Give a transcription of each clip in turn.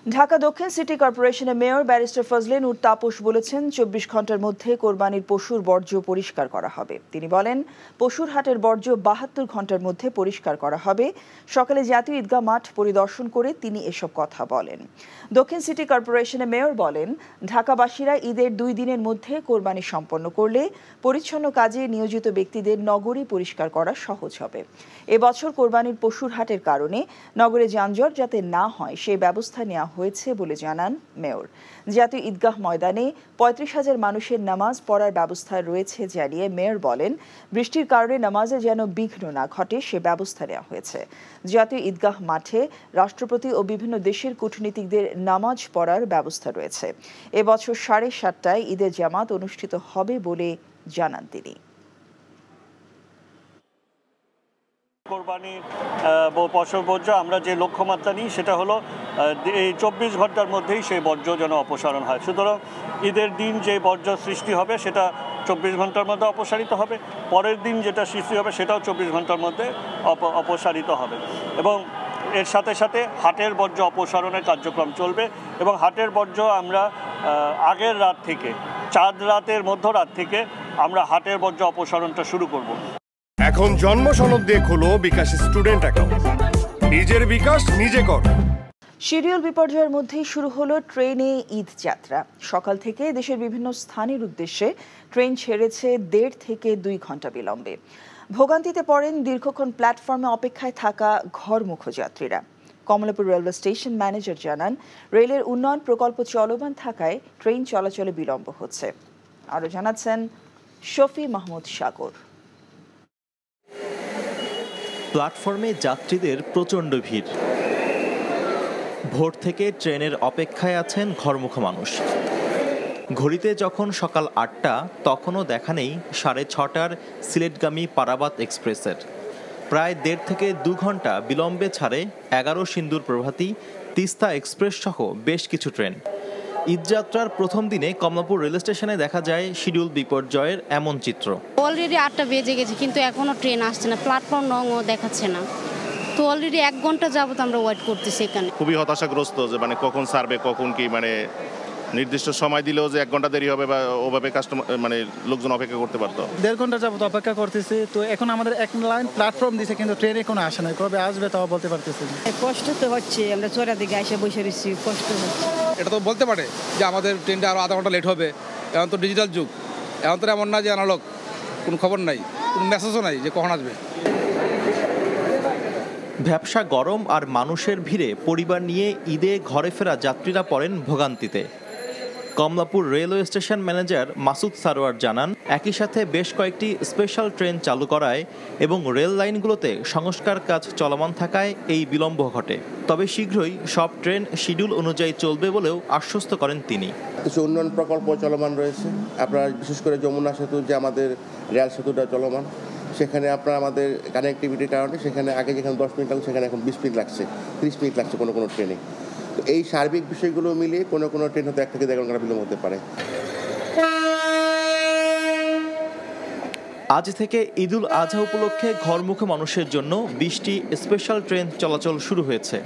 ঢাকা দক্ষিণ সিটি কর্পোরেশনের mayor barrister Fazle Noor Taposh বলেছেন ২৪ ঘন্টার মধ্যে কোরবানির পশুর বর্জ্য পরিষ্কার করা হবে। তিনি বলেন, পশুর হাটের বর্জ্য ৭২ ঘন্টার মধ্যে পরিষ্কার করা হবে। সকালে জাতীয় ঈদগাহ মাঠ পরিদর্শন করে তিনি এসব কথা বলেন। দক্ষিণ সিটি কর্পোরেশনের মেয়র বলেন, ঢাকাবাসীরা ঈদের ২ দিনের মধ্যে কোরবানি সম্পন্ন করলে পরিচ্ছন্ন কাজে নিয়োজিত ব্যক্তিদের নগরী পরিষ্কার করা সহজ হবে। এবছর কোরবানির পশুর হাটের কারণে নগরে যানজট যাতে না হয় সে ব্যবস্থা নেওয়া হয়েছে বলে জানান মেয়র। জাতীয় ঈদগাহ ময়দানে ৩৫,০০০ মানুষের নামাজ পড়ার ব্যবস্থা রয়েছে জানিয়ে মেয়র বলেন, বৃষ্টির কারণে নামাজে যেন বিঘ্ন না ঘটে সে ব্যবস্থা নেওয়া হয়েছে। জাতীয় ঈদগাহ মাঠে রাষ্ট্রপতি ও বিভিন্ন দেশের কূটনীতিকদের নামাজ পড়ার ব্যবস্থা রয়েছে। এবছর ৭:৩০টায় ঈদের জামাত অনুষ্ঠিত হবে বলে জানান তিনি। কোরবানির পশুর বর্জ্য আমরা যে লক্ষ্যমাত্রা নিই সেটা হলো এই ২৪ ঘন্টার মধ্যেই সেই বর্জ্য যেন অপসারণ হয়। সুতরাং ঈদের দিন যে বর্জ্য সৃষ্টি হবে সেটা ২৪ ঘন্টার মধ্যে অপসারিত হবে, পরের দিন যেটা সৃষ্টি হবে সেটাও ২৪ ঘন্টার মধ্যে অপসারিত হবে। এবং এর সাথে সাথে হাটের বর্জ্য অপসারণের কার্যক্রম চলবে এবং হাটের বর্জ্য আমরা আগের রাত থেকে চাঁদ রাতের মধ্যরাত থেকে আমরা হাটের বর্জ্য অপসারণটা শুরু করব। এখন জন্ম সনদ দিয়ে খোলো বিকাশ স্টুডেন্ট অ্যাকাউন্ট। নিজের বিকাশ নিজে কর। শিডিউল বিপর্যয়ের মধ্যেই শুরু হলো ট্রেনে ঈদ যাত্রা। সকাল থেকে দেশের বিভিন্ন স্থানের উদ্দেশ্যে ট্রেন ছেড়েছে ১.৫ থেকে ২ ঘন্টা বিলম্বে। ভোগান্তিতে পড়েন দীর্ঘক্ষণ প্ল্যাটফর্মে অপেক্ষায় থাকা ঘরমুখো যাত্রীরা। কমলাপুর রেলওয়ে স্টেশন ম্যানেজার জানান, রেলের উন্নয়ন প্রকল্প চলমান থাকায় ট্রেন চলাচলে বিলম্ব হচ্ছে। আরও জানাচ্ছেন শফি মাহমুদ সাগর। প্ল্যাটফর্মে যাত্রীদের প্রচণ্ড ভিড়। ভোর থেকে ট্রেনের অপেক্ষায় আছেন ঘরমুখো মানুষ। ঘড়িতে যখন সকাল ৮টা তখনও দেখা নেই ৬:৩০টার সিলেটগামী পারাবাত এক্সপ্রেসের। প্রায় ১.৫ থেকে ২ ঘন্টা বিলম্বে ছাড়ে ১১ সিন্দুর প্রভাতী, তিস্তা এক্সপ্রেস সহ বেশ কিছু ট্রেন। ঈদযাত্রার প্রথম দিনে কমলাপুর রেল স্টেশনে দেখা যায় শিডিউল বিপর্যয়ের এমন চিত্র। অলরেডি ৮টা বেজে গেছে কিন্তু এখনো ট্রেন আসছে না, প্ল্যাটফর্ম নংও দেখাচ্ছে না। তো অলরেডি ১ ঘন্টা যাবত আমরা ওয়েট করতেছি এখানে। খুবই হতাশাগ্রস্ত যে কখন ছাড়বে, কখন কি নির্দিষ্ট সময় দিলেও যে ১ ঘন্টা দেরি হবে বা ওভাবে কাস্টমার লোকজন অপেক্ষা করতে পারতো। ১.৫ ঘন্টা যাবত অপেক্ষা করতেছি। তো এখন আমাদের এক লাইন প্ল্যাটফর্ম দিছে কিন্তু ট্রেন এখনো আসে না, কবে আসবে তাও বলতে পারতেছি না। কষ্ট তো হচ্ছে, আমরা চড়া দিকে এসে বসে রয়েছি, কষ্ট হচ্ছে। এটা তো বলতে পারে যে আমাদের ট্রেনটা আরো আধা ঘন্টা লেট হবে। এখন তো ডিজিটাল যুগ, এখন তো এমন না যে অ্যানালগ, কোনো খবর নাই, কোনো মেসেজও নাই যে কখন আসবে। ব্যবসা গরম আর মানুষের ভিড়ে পরিবার নিয়ে ঈদে ঘরে ফেরা যাত্রীরা পড়েন ভোগান্তিতে। Kamalapur railway station manager Masud Sarwar জানান, একই সাথে বেশ কয়েকটি স্পেশাল ট্রেন চালু করায় এবং রেল লাইনগুলোতে সংস্কার কাজ চলমান থাকায় এই বিলম্ব ঘটে। তবে শীঘ্রই সব ট্রেন শিডিউল অনুযায়ী চলবে বলেও আশ্বস্ত করেন তিনি। কিছু উন্নয়ন প্রকল্প চলমান রয়েছে। আপনার বিশেষ করে যমুনা সেতু, যে আমাদের রেল সেতুটা চলমান, সেখানে আপনার আমাদের কানেক্টিভিটির কারণে সেখানে আগে যেখানে 10 মিনিট লাগছে সেখানে এখন 20 মিনিট লাগছে, 30 মিনিট লাগছে কোনো কোনো ট্রেনে। তো এই সার্বিক বিষয়গুলো মিলিয়ে কোনো কোনো ট্রেন হয়তো 1 থেকে 1.5 ঘন্টা বিলম্ব হতে পারে। আজ থেকে ঈদুল আজহা উপলক্ষে ঘরমুখো মানুষের জন্য 20টি স্পেশাল ট্রেন চলাচল শুরু হয়েছে।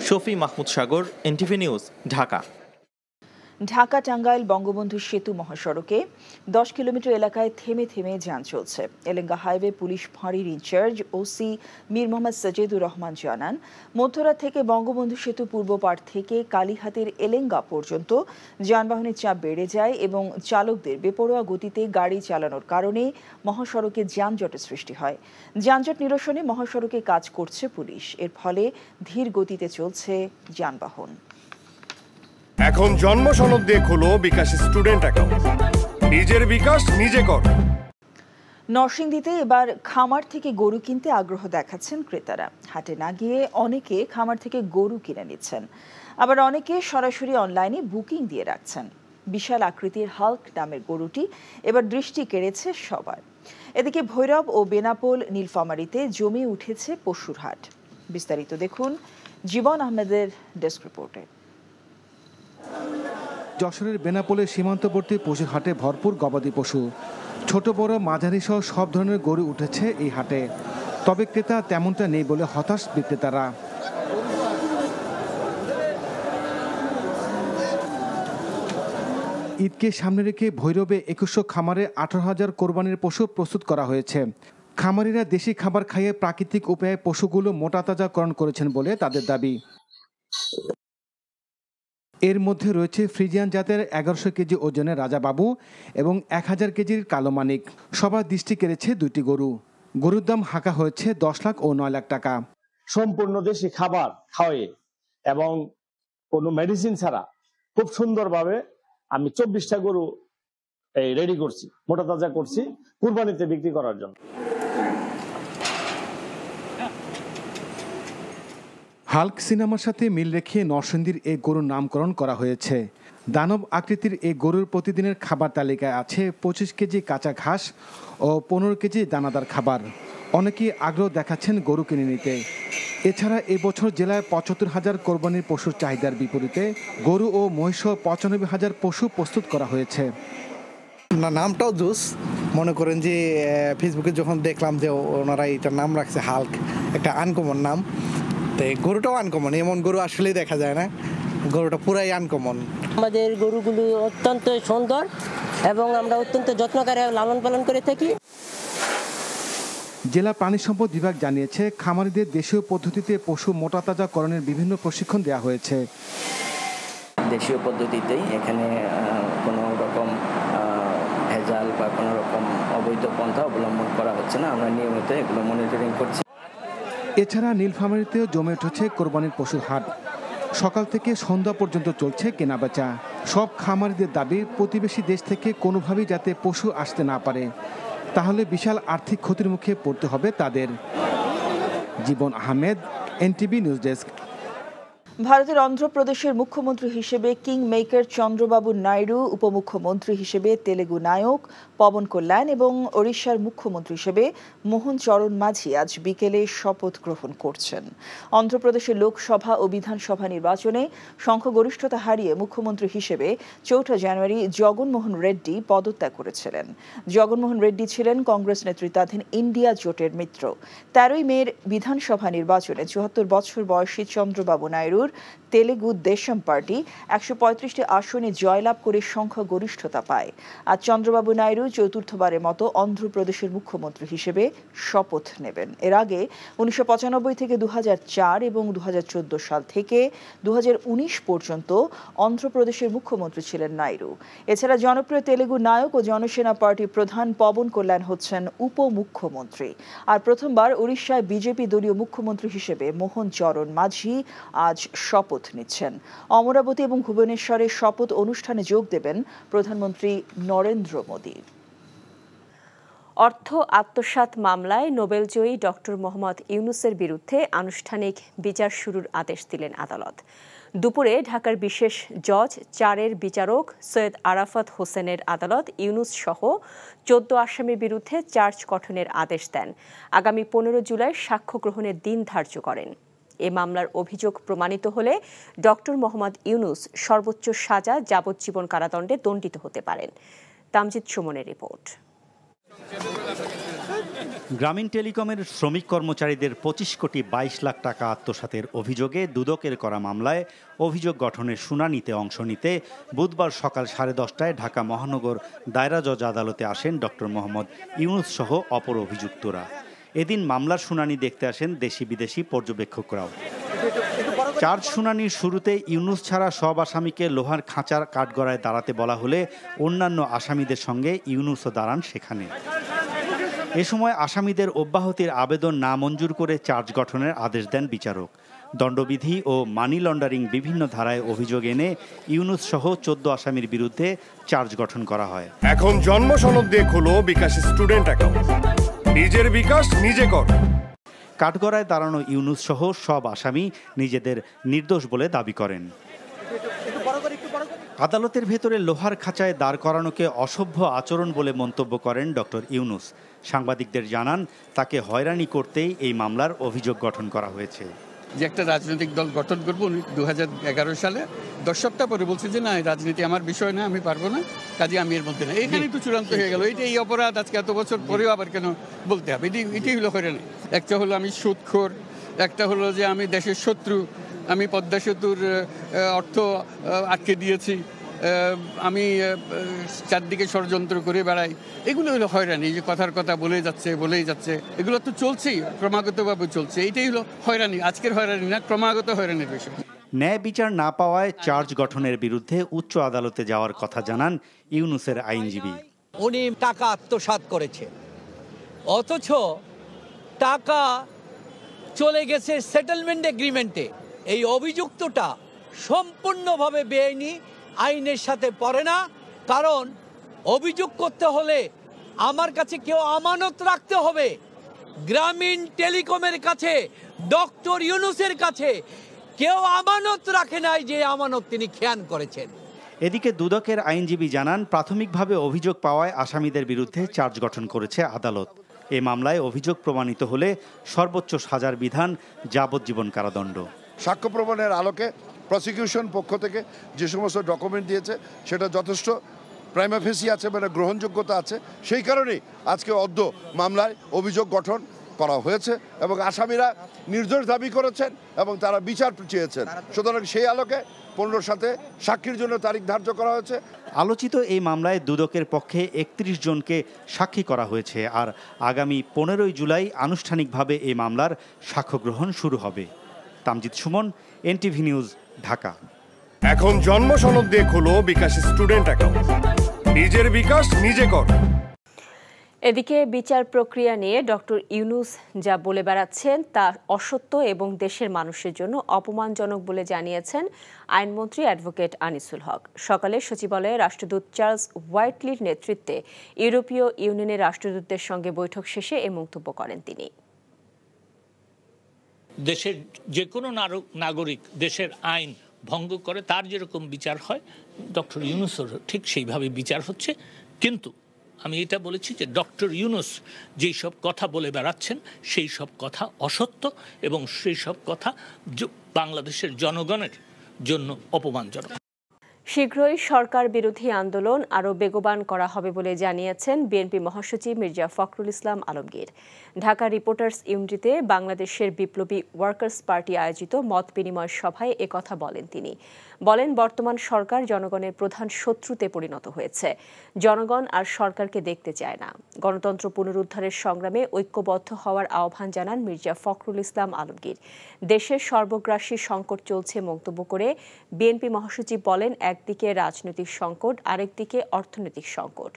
শফি মাহমুদ সাগর, এনটিভি নিউজ, ঢাকা। ঢাকা টাঙ্গাইল বঙ্গবন্ধু সেতু মহাসড়কে 10 কিলোমিটার এলাকায় থেমে থেমে যান চলছে। এলেঙ্গা হাইওয়ে পুলিশ ফাঁড়ির ইনচার্জ ওসি মীর মোহাম্মদ সাজেদুর রহমান জানান, মধ্যরাত থেকে বঙ্গবন্ধু সেতু পূর্ব পাড় থেকে কালীহাতের এলেঙ্গা পর্যন্ত যানবাহনের চাপ বেড়ে যায় এবং চালকদের বেপরোয়া গতিতে গাড়ি চালানোর কারণে মহাসড়কে যানজটের সৃষ্টি হয়। যানজট নিরসনে মহাসড়কে কাজ করছে পুলিশ। এর ফলে ধীর গতিতে চলছে যানবাহন। এখন জন্ম সনদ দিয়ে খোলো বিকাশ স্টুডেন্ট অ্যাকাউন্ট। নিজের বিকাশ নিজে কর। নরসিংদীতে এবার খামার থেকে গরু কিনতে আগ্রহ দেখাচ্ছেন ক্রেতারা। হাটে না গিয়ে অনেকে খামার থেকে গরু কিনে নিচ্ছেন, আবার অনেকে সরাসরি অনলাইনে বুকিং দিয়ে রাখছেন। বিশাল আকৃতির হাল্ক নামের গরুটি এবার দৃষ্টি কেড়েছে সবার। এদিকে ভৈরব ও বেনাপোল নীলফামারীতে জমে উঠেছে পশুর হাট। বিস্তারিত দেখুন জীবন আহমেদের ডেস্ক রিপোর্টে। যশোরের বেনাপোলের সীমান্তবর্তী পশুর হাটে ভরপুর গবাদি পশু, ছোট বড় মাঝারি সহ সব ধরনের গরু উঠেছে এই হাটে। তবে ক্রেতা তেমনটা নেই বলে হতাশ বিক্রেতারা। ঈদকে সামনে রেখে ভৈরবে 2100 খামারে 18,000 কোরবানির পশু প্রস্তুত করা হয়েছে। খামারিরা দেশি খাবার খাইয়ে প্রাকৃতিক উপায়ে পশুগুলো মোটাতাজাকরণ করেছেন বলে তাদের দাবি। এর মধ্যে রয়েছে ফ্রিজিয়ান জাতের 1100 কেজি ওজনের রাজাবাবু এবং 1000 কেজির কালো মানিক। সবার দৃষ্টি কেড়েছে 2টি গরু। গরুর দাম হাঁকা হয়েছে 10 লাখ ও 9 লাখ টাকা। সম্পূর্ণ দেশি খাবার খাওয়ায়ে এবং কোনো মেডিসিন ছাড়া খুব সুন্দরভাবে আমি 24টা গরু রেডি করছি, মোটাতাজা করছি কুরবানিতে বিক্রি করার জন্য। হাল্ক সিনেমার সাথে মিল রেখে নরসিংদীর এই গরুর নামকরণ করা হয়েছে। দানব আকৃতির এই গরুর প্রতিদিনের খাবার তালিকায় আছে 25 কেজি কাঁচা ঘাস ও 15 কেজি দানাদার খাবার। অনেকেই আগ্রহ দেখাচ্ছেন গরু কিনে নিতে। এছাড়া এবছর জেলায় 75,000 কোরবানির পশুর চাহিদার বিপরীতে গরু ও মহিষ 95,000 পশু প্রস্তুত করা হয়েছে। নামটাও জুস, মনে করেন যে ফেসবুকে যখন দেখলাম যে ওনারা এটার নাম রাখছে হাল্ক, একটা আনকমন নাম। তো গরুটাও আনকমন, এমন গরু আসলেই দেখা যায় না, গরুটা পুরাই আনকমন। আমাদের গরুগুলো অত্যন্ত সুন্দর এবং আমরা অত্যন্ত যত্নকারে লালন পালন করে থাকি। জেলা প্রাণী সম্পদ বিভাগ জানিয়েছে, খামারিদের দেশীয় পদ্ধতিতে পশু মোটাতাজাকরণের বিভিন্ন প্রশিক্ষণ দেওয়া হয়েছে। দেশীয় পদ্ধতিতেই এখানে কোনো রকম ভেজাল বা কোনো রকম অবৈধ পন্থা অবলম্বন করা হচ্ছে না। আমরা নিয়মিত এগুলো মনিটরিং করছি। এছাড়া নীলফামারীতেও জমে উঠেছে কোরবানির পশুর হাট। সকাল থেকে সন্ধ্যা পর্যন্ত চলছে কেনাবেচা। সব খামারিদের দাবি, প্রতিবেশী দেশ থেকে কোনোভাবেই যাতে পশু আসতে না পারে, তাহলে বিশাল আর্থিক ক্ষতির মুখে পড়তে হবে তাদের। জীবন আহমেদ, এনটিভি নিউজ ডেস্ক। ভারতের অন্ধ্রপ্রদেশের মুখ্যমন্ত্রী হিসেবে কিং মেকার চন্দ্রবাবু নাইডু, উপমুখ্যমন্ত্রী হিসেবে তেলেগু নায়ক পবন কল্যাণ এবং ওড়িশার মুখ্যমন্ত্রী হিসেবে মোহন চরণ মাঝি আজ বিকেলে শপথ গ্রহণ করছেন। অন্ধ্রপ্রদেশের লোকসভা ও বিধানসভা নির্বাচনে সংখ্যাগরিষ্ঠতা হারিয়ে মুখ্যমন্ত্রী হিসেবে 4 জানুয়ারি জগনমোহন রেড্ডি পদত্যাগ করেছিলেন। জগনমোহন রেড্ডি ছিলেন কংগ্রেস নেতৃত্বাধীন ইন্ডিয়া জোটের মিত্র। 13 মের বিধানসভা নির্বাচনে 74 বছর বয়সী চন্দ্রবাবু নাইডুর তেলেগু দেশম পার্টি 135টি আসনে জয়লাভ করে সংখ্যাগরিষ্ঠতা পায়। আজ চন্দ্রবাবু নাইডু চতুর্থবারের মতো অন্ধ্রপ্রদেশের মুখ্যমন্ত্রী হিসেবে শপথ নেবেন। এর আগে 1995 থেকে 2004 এবং 2014 সাল থেকে 2019 পর্যন্ত অন্ধ্রপ্রদেশের মুখ্যমন্ত্রী ছিলেন নাইডু। এছাড়া জনপ্রিয় তেলেগু নায়ক ও জনসেনা পার্টির প্রধান পবন কল্যাণ হচ্ছেন উপমুখ্যমন্ত্রী। আর প্রথমবার উড়িষ্যায় বিজেপি দলীয় মুখ্যমন্ত্রী হিসেবে মোহন চরণ মাঝি আজ শপথ নিচ্ছেন। অমরাবতী এবং ভুবনেশ্বরে শপথ অনুষ্ঠানে যোগ দেবেন প্রধানমন্ত্রী নরেন্দ্র মোদী। অর্থ আত্মসাৎ মামলায় নোবেলজয়ী ডক্টর মোহাম্মদ ইউনূসের বিরুদ্ধে আনুষ্ঠানিক বিচার শুরুর আদেশ দিলেন আদালত। দুপুরে ঢাকার বিশেষ জজ 4-এর বিচারক সৈয়দ আরাফাত হোসেনের আদালত ইউনূস সহ 14 আসামির বিরুদ্ধে চার্জ গঠনের আদেশ দেন। আগামী 15 জুলাই সাক্ষ্য গ্রহণের দিন ধার্য করেন। এ মামলার অভিযোগ প্রমাণিত হলে ডক্টর মোহাম্মদ ইউনূস সর্বোচ্চ সাজা যাবজ্জীবন কারাদণ্ডে দণ্ডিত হতে পারেন। তামজিদ সুমনের রিপোর্ট। গ্রামীণ টেলিকমের শ্রমিক কর্মচারীদের 25 কোটি 22 লাখ টাকা আত্মসাতের অভিযোগে দুদকের করা মামলায় অভিযোগ গঠনের শুনানিতে অংশ নিতে বুধবার সকাল 10:30টায় ঢাকা মহানগর দায়রা জজ আদালতে আসেন ডক্টর মোহাম্মদ ইউনূস সহ অপর অভিযুক্তরা। এদিন মামলার শুনানি দেখতে আসেন দেশি বিদেশি পর্যবেক্ষকরাও। চার্জ শুনানির শুরুতে ইউনূস ছাড়া সব আসামিকে লোহার খাঁচার কাঠগড়ায় দাঁড়াতে বলা হলে অন্যান্য আসামিদের সঙ্গে ইউনূসও দাঁড়ান সেখানে। এ সময় আসামিদের অব্যাহতির আবেদন না মঞ্জুর করে চার্জ গঠনের আদেশ দেন বিচারক। দণ্ডবিধি ও মানি লন্ডারিং বিভিন্ন ধারায় অভিযোগ এনে ইউনূস সহ 14 আসামির বিরুদ্ধে চার্জ গঠন করা হয়। এখন জন্ম সনদ দিয়ে খোলো বিকাশ স্টুডেন্ট অ্যাকাউন্ট। নিজের বিকাশ নিজে কর। কাঠগড়ায় দাঁড়ানো ইউনূস সহ সব আসামি নিজেদের নির্দোষ বলে দাবি করেন। আদালতের ভেতরে লোহার খাঁচায় দাঁড় করানোকে অসভ্য আচরণ বলে মন্তব্য করেন ডক্টর ইউনূস। সাংবাদিকদের জানান, তাকে হয়রানি করতেই এই মামলার অভিযোগ গঠন করা হয়েছে। যে একটা রাজনৈতিক দল গঠন করবো 2011 সালে 10 সপ্তাহ পরে বলছে যে না, রাজনীতি আমার বিষয় না, আমি পারবো না, কাজে আমি এর মধ্যে না। এইখানেই তো চূড়ান্ত হয়ে গেল। এই অপরাধ আজকে এত বছর পরেও আবার কেন বলতে হবে? এটাই হলো হয়রানি। একটা হলো আমি সুদখোর, একটা হলো যে আমি দেশের শত্রু, আমি পদ্মা সেতুর অর্থ আটকে দিয়েছি, আমি চারদিকে ষড়যন্ত্র করে বেড়াই, এগুলো হলো হয়রানি। যে কথার কথা বলেই যাচ্ছে, এগুলো তো চলছেই, ক্রমাগতভাবে চলছে। এইটাই হলো হয়রানি, আজকের হয়রানি না, ক্রমাগত হয়রানির বিষয়। ন্যায় বিচার না পাওয়ায় চার্জ গঠনের বিরুদ্ধে উচ্চ আদালতে যাওয়ার কথা জানান ইউনূসের আইনজীবী। উনি টাকা আত্মসাৎ করেছে, অথচ টাকা চলে গেছে সেটেলমেন্ট এগ্রিমেন্টে। এই অভিযুক্তটা সম্পূর্ণভাবে বেআইনি, আইনের সাথে পড়ে না। কারণ অভিযোগ করতে হলে আমার কাছে কেউ আমানত রাখতে হবে। গ্রামীণ টেলিকমের কাছে, ডক্টর ইউনূসের কাছে কেউ আমানত রাখে নাই যে আমানত তিনি খেয়াল করেছেন। এদিকে দুদকের আইনজীবী জানান, প্রাথমিকভাবে অভিযোগ পাওয়ায় আসামিদের বিরুদ্ধে চার্জ গঠন করেছে আদালত। এ মামলায় অভিযোগ প্রমাণিত হলে সর্বোচ্চ সাজার বিধান যাবজ্জীবন কারাদণ্ড। সাক্ষ্য প্রমাণের আলোকে প্রসিকিউশন পক্ষ থেকে যে সমস্ত ডকুমেন্ট দিয়েছে সেটা যথেষ্ট প্রাইমা ফেসি আছে, মানে গ্রহণযোগ্যতা আছে। সেই কারণেই আজকে অদ্য মামলায় অভিযোগ গঠন করা হয়েছে এবং আসামিরা নির্দোষ দাবি করেছেন এবং তারা বিচার চেয়েছেন। সুতরাং সেই আলোকে 15 সাথে সাক্ষীর জন্য তারিখ ধার্য করা হয়েছে। আলোচিত এই মামলায় দুদকের পক্ষে 31 জনকে সাক্ষী করা হয়েছে। আর আগামী 15 জুলাই আনুষ্ঠানিকভাবে এই মামলার সাক্ষ্য গ্রহণ শুরু হবে। Tamjid Suman, NTV news, Dhaka. এখন জন্ম সনদ দিয়ে খোলো বিকাশ স্টুডেন্ট অ্যাকাউন্ট। নিজের বিকাশ নিজে কর। এদিকে বিচার প্রক্রিয়া নিয়ে ডক্টর ইউনূস যা বলে বেড়াচ্ছেন তা অসত্য এবং দেশের মানুষের জন্য অপমানজনক বলে জানিয়েছেন আইনমন্ত্রী অ্যাডভোকেট আনিসুল হক। সকালে সচিবালয়ে রাষ্ট্রদূত চার্লস হোয়াইটলির নেতৃত্বে ইউরোপীয় ইউনিয়নের রাষ্ট্রদূতদের সঙ্গে বৈঠক শেষে এ মন্তব্য করেন তিনি। দেশের যে কোনো নাগরিক দেশের আইন ভঙ্গ করে তার যেরকম বিচার হয়, ডক্টর ইউনূসের ঠিক সেইভাবে বিচার হচ্ছে। কিন্তু আমি এটা বলেছি যে ডক্টর ইউনূস যেই সব কথা বলে বেড়াচ্ছেন সেই সব কথা অসত্য এবং সেই সব কথা বাংলাদেশের জনগণের জন্য অপমানজনক। শীঘ্রই সরকার বিরোধী আন্দোলন আরও বেগবান করা হবে বলে জানিয়েছেন বিএনপি মহাসচিব মির্জা ফখরুল ইসলাম আলমগীর। ঢাকা রিপোর্টার্স ইউনিটিতে বাংলাদেশের বিপ্লবী ওয়ার্কার্স পার্টি আয়োজিত মত বিনিময় সভায় একথা বলেন তিনি। বলেন, বর্তমান সরকার জনগণের প্রধান শত্রুতে পরিণত হয়েছে। জনগণ আর সরকারকে দেখতে চায় না। গণতন্ত্র পুনরুদ্ধারের সংগ্রামে ঐক্যবদ্ধ হওয়ার আহ্বান জানান মির্জা ফখরুল ইসলাম আলমগীর। দেশের সর্বগ্রাসী সংকট চলছে মন্তব্য করে বিএনপি মহাসচিব বলেন, একদিকে রাজনৈতিক সংকট, আরেকদিকে অর্থনৈতিক সংকট।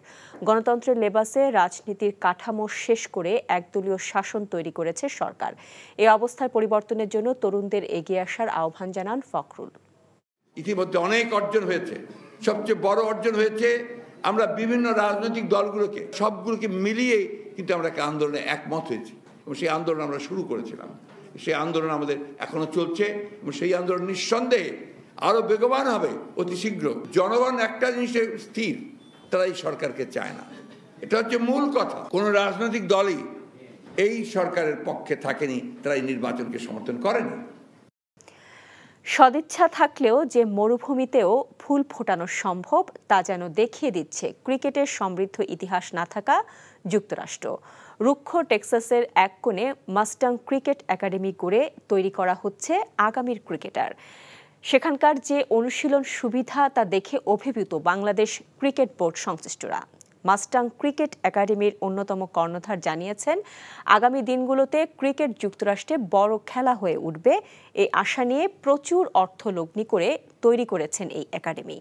গণতন্ত্রের লেবাসে রাজনীতির কাঠামো শেষ করে একদলীয় শাসন তৈরি করেছে সরকার। এই অবস্থার পরিবর্তনের জন্য তরুণদের এগিয়ে আসার আহ্বান জানান ফখরুল। ইতিমধ্যে অনেক অর্জন হয়েছে। সবচেয়ে বড় অর্জন হয়েছে আমরা বিভিন্ন রাজনৈতিক দলগুলোকে সবগুলোকে মিলিয়ে কিন্তু আমরা একটা আন্দোলনে একমত হয়েছি এবং সেই আন্দোলন আমরা শুরু করেছিলাম। সেই আন্দোলন আমাদের এখনো চলছে এবং সেই আন্দোলন নিঃসন্দেহে আরো বেগবান হবে অতি শীঘ্র। জনগণ একটা জিনিসে স্থির, তারা এই সরকারকে চায় না। এটা হচ্ছে মূল কথা। কোন রাজনৈতিক দলই এই সরকারের পক্ষে থাকেনি, তারা এই নির্বাচনকে সমর্থন করেনি। সদিচ্ছা থাকলেও যে মরুভূমিতেও ফুল ফোটানো সম্ভব তা যেন দেখিয়ে দিচ্ছে ক্রিকেটের সমৃদ্ধ ইতিহাস না থাকা যুক্তরাষ্ট্র। রুক্ষ টেক্সাসের এক কোণে মাস্টাং ক্রিকেট একাডেমি করে তৈরি করা হচ্ছে আগামীর ক্রিকেটার। সেখানকার যে অনুশীলন সুবিধা তা দেখে অভিভূত বাংলাদেশ ক্রিকেট বোর্ড সংশ্লিষ্টরা। মাস্টাং ক্রিকেট একাডেমির অন্যতম কর্ণধার জানিয়েছেন, আগামী দিনগুলোতে ক্রিকেট যুক্তরাষ্ট্রে বড় খেলা হয়ে উঠবে এই আশা নিয়ে প্রচুর অর্থ লগ্নি করে তৈরি করেছেন এই একাডেমি।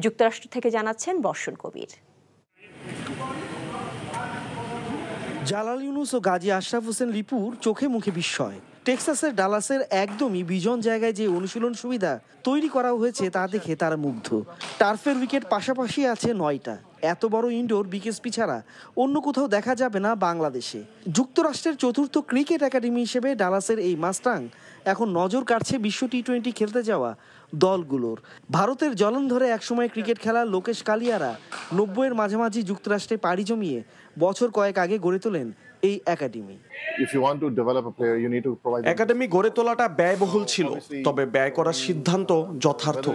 যুক্তরাষ্ট্র থেকে জানাচ্ছেন বর্ষণ কবির। জালাল ইউনুস ও গাজী আশরাফ হোসেন লিপুর চোখে মুখে বিস্ময়। টেক্সাসের ডালাসের একদমই বিজন জায়গায় যে অনুশীলন সুবিধা তৈরি করা হয়েছে তা দেখে তারা মুগ্ধ। টার্ফের উইকেট পাশাপাশি আছে 9টা। এত বড় ইনডোর বিকেএসপি ছাড়া অন্য কোথাও দেখা যাবে না বাংলাদেশে। যুক্তরাষ্ট্রের চতুর্থ ক্রিকেট একাডেমি হিসেবে ডালাসের এই মাস্টাং এখন নজর কাটছে বিশ্ব টি-20 খেলতে যাওয়া দলগুলোর। ভারতের জলন্ধরে একসময় ক্রিকেট খেলা লোকেশ কালিয়ারা 90-এর মাঝামাঝি যুক্তরাষ্ট্রে পাড়ি জমিয়ে বছর কয়েক আগে গড়ে তোলেন এই একাডেমি। একাডেমি গড়ে তোলাটা ব্যয়বহুল ছিল, তবে ব্যয় করার সিদ্ধান্ত যথার্থ।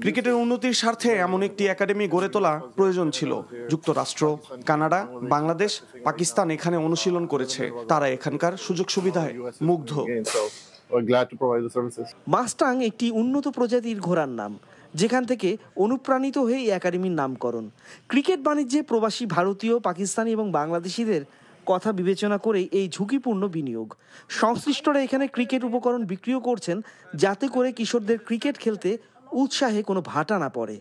ক্রিকেটের উন্নতির স্বার্থে এমন একটি একাডেমি গড়ে তোলা প্রয়োজন ছিল। যুক্তরাষ্ট্র, কানাডা, বাংলাদেশ, পাকিস্তান এখানে অনুশীলন করেছে। তারা এখানকার সুযোগ সুবিধায় মুগ্ধ। মাস্টাং একটি উন্নত প্রজাতির ঘোড়ার নাম। যেখান থেকে অনুপ্রাণিত হয়ে এই একাডেমির নামকরণ। ক্রিকেট বাণিজ্যে প্রবাসী ভারতীয়, পাকিস্তানি এবং বাংলাদেশিদের কথা বিবেচনা করে এই ঝুঁকিপূর্ণ বিনিয়োগ। সংশ্লিষ্টরা এখানে ক্রিকেট উপকরণ বিক্রিও করছেন, যাতে করে কিশোরদের ক্রিকেট খেলতে উৎসাহে কোনো ভাটা না পড়ে।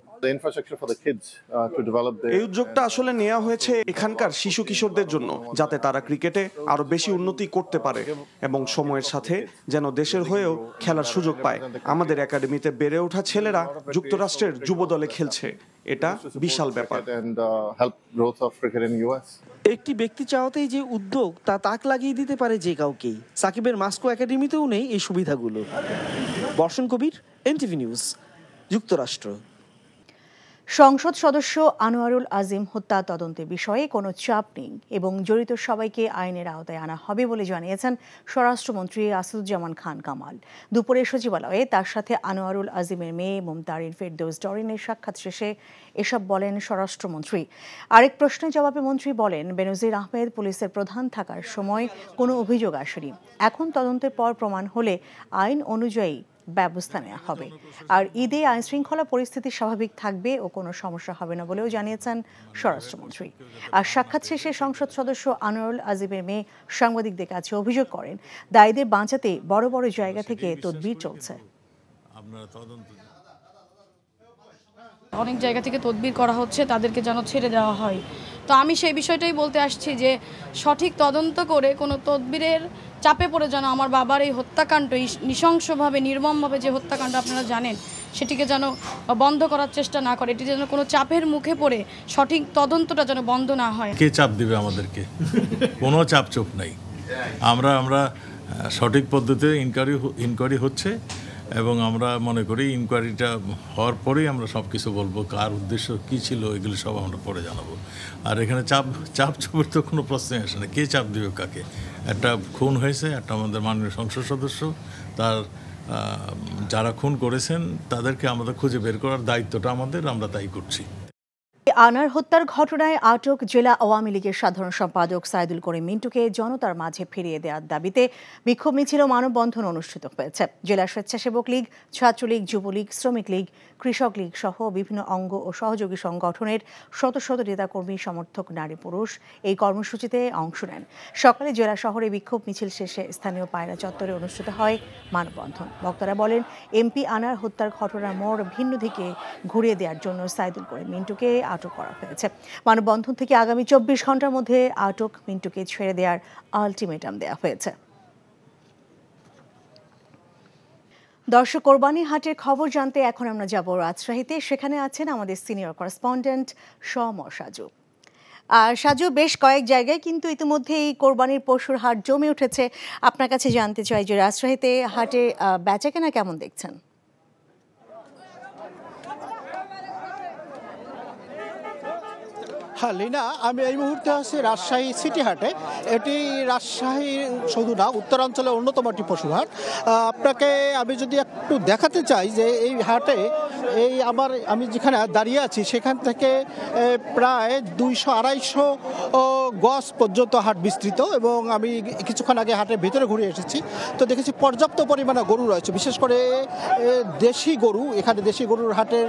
এই উদ্যোগটা আসলে নেওয়া হয়েছে এখানকার শিশু কিশোরদের জন্য, যাতে তারা ক্রিকেটে আরো বেশি উন্নতি করতে পারে এবং সময়ের সাথে যেন দেশের হয়েও খেলার সুযোগ পায়। আমাদের একাডেমিতে বেড়ে ওঠা ছেলেরা যুক্তরাষ্ট্রের যুব দলে খেলছে, এটা বিশাল ব্যাপার। একটি ব্যক্তি চাওয়াতেই যে উদ্যোগ তা তাক লাগিয়ে দিতে পারে যে কাউকেই। সাকিবের মাস্কো একাডেমিতেও নেই এই সুবিধাগুলো। বর্ষণ কবির, এনটিভি নিউজ, যুক্তরাষ্ট্র। সংসদ সদস্য আনোয়ারুল আজিম হত্যা তদন্তের বিষয়ে কোনো চাপ নেই এবং জড়িত সবাইকে আইনের আওতায় আনা হবে বলে জানিয়েছেন স্বরাষ্ট্রমন্ত্রী আসাদুজ্জামান খান কামাল। দুপুরে সচিবালয়ে তার সাথে আনোয়ারুল আজিমের মেয়ে মুমতারিন ফেরদৌস ডরিনের সাক্ষাৎ শেষে এসব বলেন স্বরাষ্ট্রমন্ত্রী। আরেক প্রশ্নের জবাবে মন্ত্রী বলেন, বেনজির আহমেদ পুলিশের প্রধান থাকার সময় কোনো অভিযোগ আসেনি। এখন তদন্তের পর প্রমাণ হলে আইন অনুযায়ী ব্যবস্থা নেওয়া হবে। আর ঈদে আইনশৃঙ্খলা পরিস্থিতি স্বাভাবিক থাকবে ও কোনো সমস্যা হবে না বলেও জানিয়েছেন স্বরাষ্ট্রমন্ত্রী। আর সাক্ষাৎ শেষে সংসদ সদস্য আনোয়ারুল আজিমের মেয়ে সাংবাদিকদের কাছে অভিযোগ করেন, দায়ীদের বাঁচাতে বড় বড় জায়গা থেকে তদবির চলছে। অনেক জায়গা থেকে তদবির করা হচ্ছে, তাদেরকে যেন ছেড়ে দেওয়া হয়। তো আমি সেই বিষয়টাই বলতে আসছি যে সঠিক তদন্ত করে কোনো তদবিরের চাপে পড়ে যেন আমার বাবার এই হত্যাকাণ্ড, এই নৃশংসভাবে নির্মমভাবে যে হত্যাকাণ্ড আপনারা জানেন, সেটিকে যেন বন্ধ করার চেষ্টা না করে, এটি যেন কোনো চাপের মুখে পড়ে সঠিক তদন্তটা যেন বন্ধ না হয়। কে চাপ দিবে আমাদেরকে? কোনো চাপ চোপ নাই। আমরা সঠিক পদ্ধতিতে ইনকোয়ারি হচ্ছে এবং আমরা মনে করি ইনকোয়ারিটা হওয়ার পরেই আমরা সব কিছু বলবো, কার উদ্দেশ্য কী ছিল এগুলো সব আমরা পরে জানাবো। আর এখানে চাপের তো কোনো প্রশ্নই আসে না। কে চাপ দিবে কাকে? একটা খুন হয়েছে, একটা আমাদের মাননীয় সংসদ সদস্য, তার যারা খুন করেছেন তাদেরকে আমাদের খুঁজে বের করার দায়িত্বটা আমাদের, আমরা তাই করছি। আনার হত্যার ঘটনায় আটক জেলা আওয়ামী লীগের সাধারণ সম্পাদক সাইদুল করিম মিন্টুকে জনতার মাঝে ফিরিয়ে দেওয়ার দাবিতে বিক্ষোভ মিছিল ও মানববন্ধন অনুষ্ঠিত হয়েছে। জেলা স্বেচ্ছাসেবক লীগ, ছাত্রলীগ, যুবলীগ, শ্রমিক লীগ, কৃষক লীগ সহ বিভিন্ন অঙ্গ ও সহযোগী সংগঠনের শত শত নেতাকর্মী, সমর্থক, নারী পুরুষ এই কর্মসূচিতে অংশ নেন। সকালে জেলা শহরে বিক্ষোভ মিছিল শেষে স্থানীয় পায়রা চত্বরে অনুষ্ঠিত হয় মানববন্ধন। বক্তারা বলেন, এমপি আনার হত্যার ঘটনার মোড় ভিন্ন দিকে ঘুরিয়ে দেওয়ার জন্য সাইদুল করিম মিন্টুকে আটক করা হয়েছে। মানববন্ধন থেকে আগামী 24 ঘন্টার মধ্যে আটক মিন্টুকে ছেড়ে দেওয়ার আলটিমেটাম দেওয়া হয়েছে। দর্শক, কোরবানি হাটের খবর জানতে এখন আমরা যাব রাজশাহীতে। সেখানে আছেন আমাদের সিনিয়র করেসপন্ডেন্ট সমর সাজু। আর সাজু, বেশ কয়েক জায়গায় কিন্তু ইতিমধ্যে এই কোরবানির পশুর হাট জমে উঠেছে। আপনার কাছে জানতে চাই যে রাজশাহীতে হাটে বেচাকেনা কেমন দেখছেন? হ্যাঁ লীনা, আমি এই মুহূর্তে আছি রাজশাহী সিটি হাটে। এটি রাজশাহী শুধু না, উত্তরাঞ্চলের অন্যতম একটি পশু হাট। আপনাকে আমি যদি একটু দেখাতে চাই যে এই হাটে আমি যেখানে দাঁড়িয়ে আছি সেখান থেকে প্রায় 200-250 গজ পর্যন্ত হাট বিস্তৃত, এবং আমি কিছুক্ষণ আগে হাটের ভিতরে ঘুরে এসেছি, তো দেখেছি পর্যাপ্ত পরিমাণে গরু রয়েছে। বিশেষ করে দেশি গরু, এখানে দেশি গরুর হাটের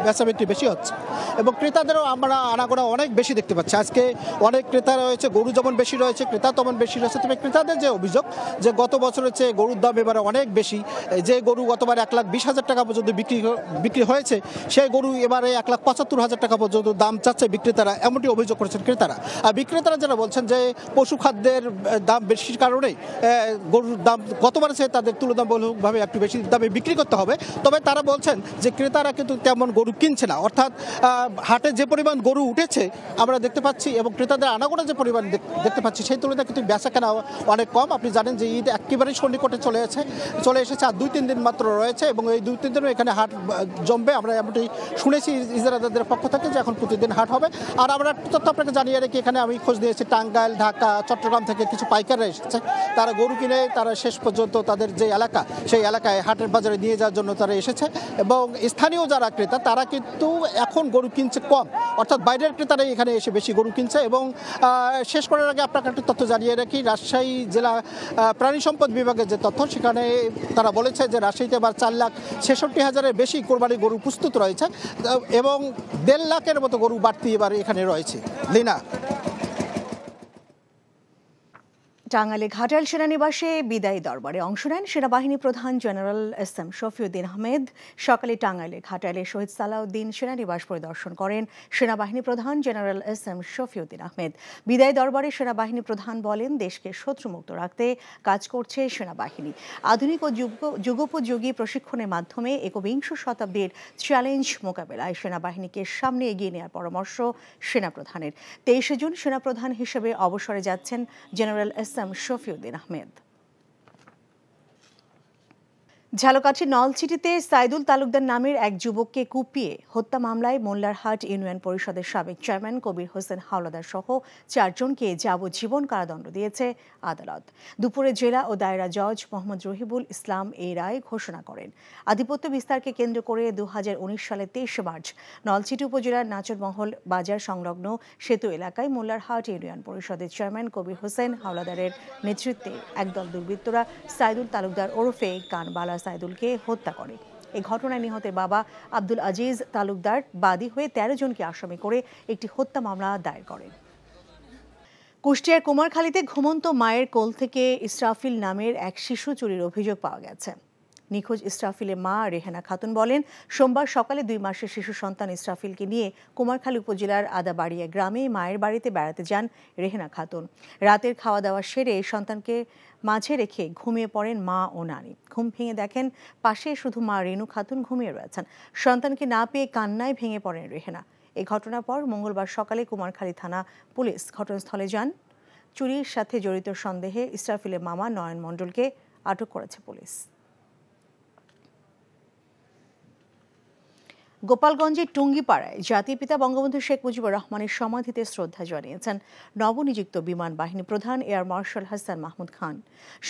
বেচাবিক্রি বেশি হচ্ছে এবং ক্রেতাদেরও আমরা আনাগোনা অনেক বেশি দেখতে পাচ্ছি। আজকে অনেক ক্রেতা রয়েছে, গরু যেমন বেশি রয়েছে, ক্রেতা তেমন বেশি রয়েছে। তবে ক্রেতাদের যে অভিযোগ যে গত বছরের চেয়ে গরুর দাম এবারে অনেক বেশি। যে গরু গতবার 1,20,000 টাকা পর্যন্ত বিক্রি হয়েছে, সেই গরু এবারে 1,75,000 টাকা পর্যন্ত দাম চাচ্ছে বিক্রেতারা, এমনটি অভিযোগ করেছেন ক্রেতারা। আর বিক্রেতারা যারা বলছেন যে পশু খাদ্যের দাম বেশির কারণেই গরুর দাম গতবারের চেয়ে তাদের তুলনামূলকভাবে একটু বেশি দামে বিক্রি করতে হবে। তবে তারা বলছেন যে ক্রেতারা কিন্তু তেমন গরু কিনছে না, অর্থাৎ হাটে যে পরিমাণ গরু উঠেছে আমরা দেখতে পাচ্ছি এবং ক্রেতাদের আনাগোনা যে পরিমাণ দেখতে পাচ্ছি, সেই তুলনায় কিন্তু বেচা কেনা অনেক কম। আপনি জানেন যে ঈদ একেবারেই সন্নিকটে চলে এসেছে, আর 2-3 দিন মাত্র রয়েছে এবং এই 2-3 দিনও এখানে হাট জমবে। আমরা এমনটি শুনেছি ইজারাদারদের পক্ষ থেকে যে এখন প্রতিদিন হাট হবে। আর আমরা তথ্য আপনাকে জানিয়ে রেখে এখানে আমি খোঁজ নিয়েছি টাঙ্গাইল, ঢাকা, চট্টগ্রাম থেকে কিছু পাইকাররা এসেছে। তারা গরু কিনে তারা শেষ পর্যন্ত তাদের যে এলাকা, সেই এলাকায় হাটের বাজারে নিয়ে যাওয়ার জন্য তারা এসেছে এবং স্থানীয় যারা ক্রেতা তারা কিন্তু এখন গরু কিনছে কম, অর্থাৎ বাইরের ক্রেতা বিক্রেতারাই এখানে এসে বেশি গরু কিনছে। এবং শেষ করার আগে আপনাকে একটা তথ্য জানিয়ে রাখি, রাজশাহী জেলা প্রাণী সম্পদ বিভাগের যে তথ্য, সেখানে তারা বলেছে যে রাজশাহীতে এবার 4,66,000-এর বেশি কোরবানির গরু প্রস্তুত রয়েছে এবং 1.5 লাখের মতো গরু বাড়তি এবার এখানে রয়েছে। লিনা। টাঙ্গাইলে ঘাটাল সেনানিবাসে বিদায়ী দরবারে অংশ নেন সেনাবাহিনী প্রধান জেনারেল এস.এম. শফিউদ্দিন আহমেদ। সকালে টাঙ্গাইলে ঘাটালে শহীদ সালাউদ্দিন সেনানিবাস পরিদর্শন করেন সেনাবাহিনী প্রধান জেনারেল এস.এম. শফিউদ্দিন আহমেদ। বিদায়ী দরবারে সেনাবাহিনী প্রধান বলেন, দেশকে শত্রুমুক্ত রাখতে কাজ করছে সেনাবাহিনী। আধুনিক ও যুগোপযোগী প্রশিক্ষণের মাধ্যমে একবিংশ শতাব্দীর চ্যালেঞ্জ মোকাবেলায় সেনাবাহিনীকে সামনে এগিয়ে নেওয়ার পরামর্শ সেনাপ্রধানের। 23 জুন সেনাপ্রধান হিসেবে অবসরে যাচ্ছেন জেনারেল এস.এম. শফিউদ্দিন আহমেদ। ঝালকাঠির নলছিটিতে সাইদুল তালুকদার নামের এক যুবককে কুপিয়ে হত্যা মামলায় মোল্লারহাট ইউনিয়ন পরিষদের সাবেক চেয়ারম্যান কবির হোসেন হাওলাদার সহ 4 জনকে যাবজ্জীবন কারাদণ্ড দিয়েছে আদালত। দুপুরে জেলা ও দায়রা জজ মোহাম্মদ রহিবুল ইসলাম এই রায় ঘোষণা করেন। আধিপত্য বিস্তারকে কেন্দ্র করে 2019 সালের 23 মার্চ নলছিটি উপজেলার নাচরমহল বাজার সংলগ্ন সেতু এলাকায় মোল্লারহাট ইউনিয়ন পরিষদের চেয়ারম্যান কবির হোসেন হাওলাদারের নেতৃত্বে একদল দুর্বৃত্তরা সাইদুল তালুকদার ওরফে কানবালা সাইদুলকে হত্যা করে। এই ঘটনায় নিহতের বাবা আব্দুল আজিজ তালুকদার বাদী হয়ে 13 জনকে আসামি করে একটি হত্যা মামলা দায়ের করেন। কুষ্টিয়ার কুমারখালীতে ঘুমন্ত মায়ের কোল থেকে ইসরাফিল নামের এক শিশু চুরির অভিযোগ পাওয়া গেছে। নিখোঁজ ইসরাফিলের মা রেহানা খাতুন বলেন, সোমবার সকালে 2 মাসের শিশু সন্তান ইসরাফিলকে নিয়ে কুমারখালী উপজেলার আদাবাড়িয়া গ্রামে মায়ের বাড়িতে বেড়াতে যান রেহানা খাতুন। রাতের খাওয়া দাওয়া সেরে সন্তানকে মাঝে রেখে ঘুমিয়ে পড়েন মা ও নানি। ঘুম ভেঙে দেখেন পাশে শুধু মা রেনু খাতুন ঘুমিয়ে রয়েছেন। সন্তানকে না পেয়ে কান্নায় ভেঙে পড়েন রেহানা। এই ঘটনার পর মঙ্গলবার সকালে কুমারখালী থানা পুলিশ ঘটনাস্থলে যান। চুরির সাথে জড়িত সন্দেহে ইসরাফিলের মামা নয়ন মণ্ডলকে আটক করেছে পুলিশ। গোপালগঞ্জের টুঙ্গিপাড়ায় জাতির পিতা বঙ্গবন্ধু শেখ মুজিবুর রহমানের সমাধিতে শ্রদ্ধা জানিয়েছেন নবনিযুক্ত বিমান বাহিনী প্রধান এয়ার মার্শাল হাসান মাহমুদ খান।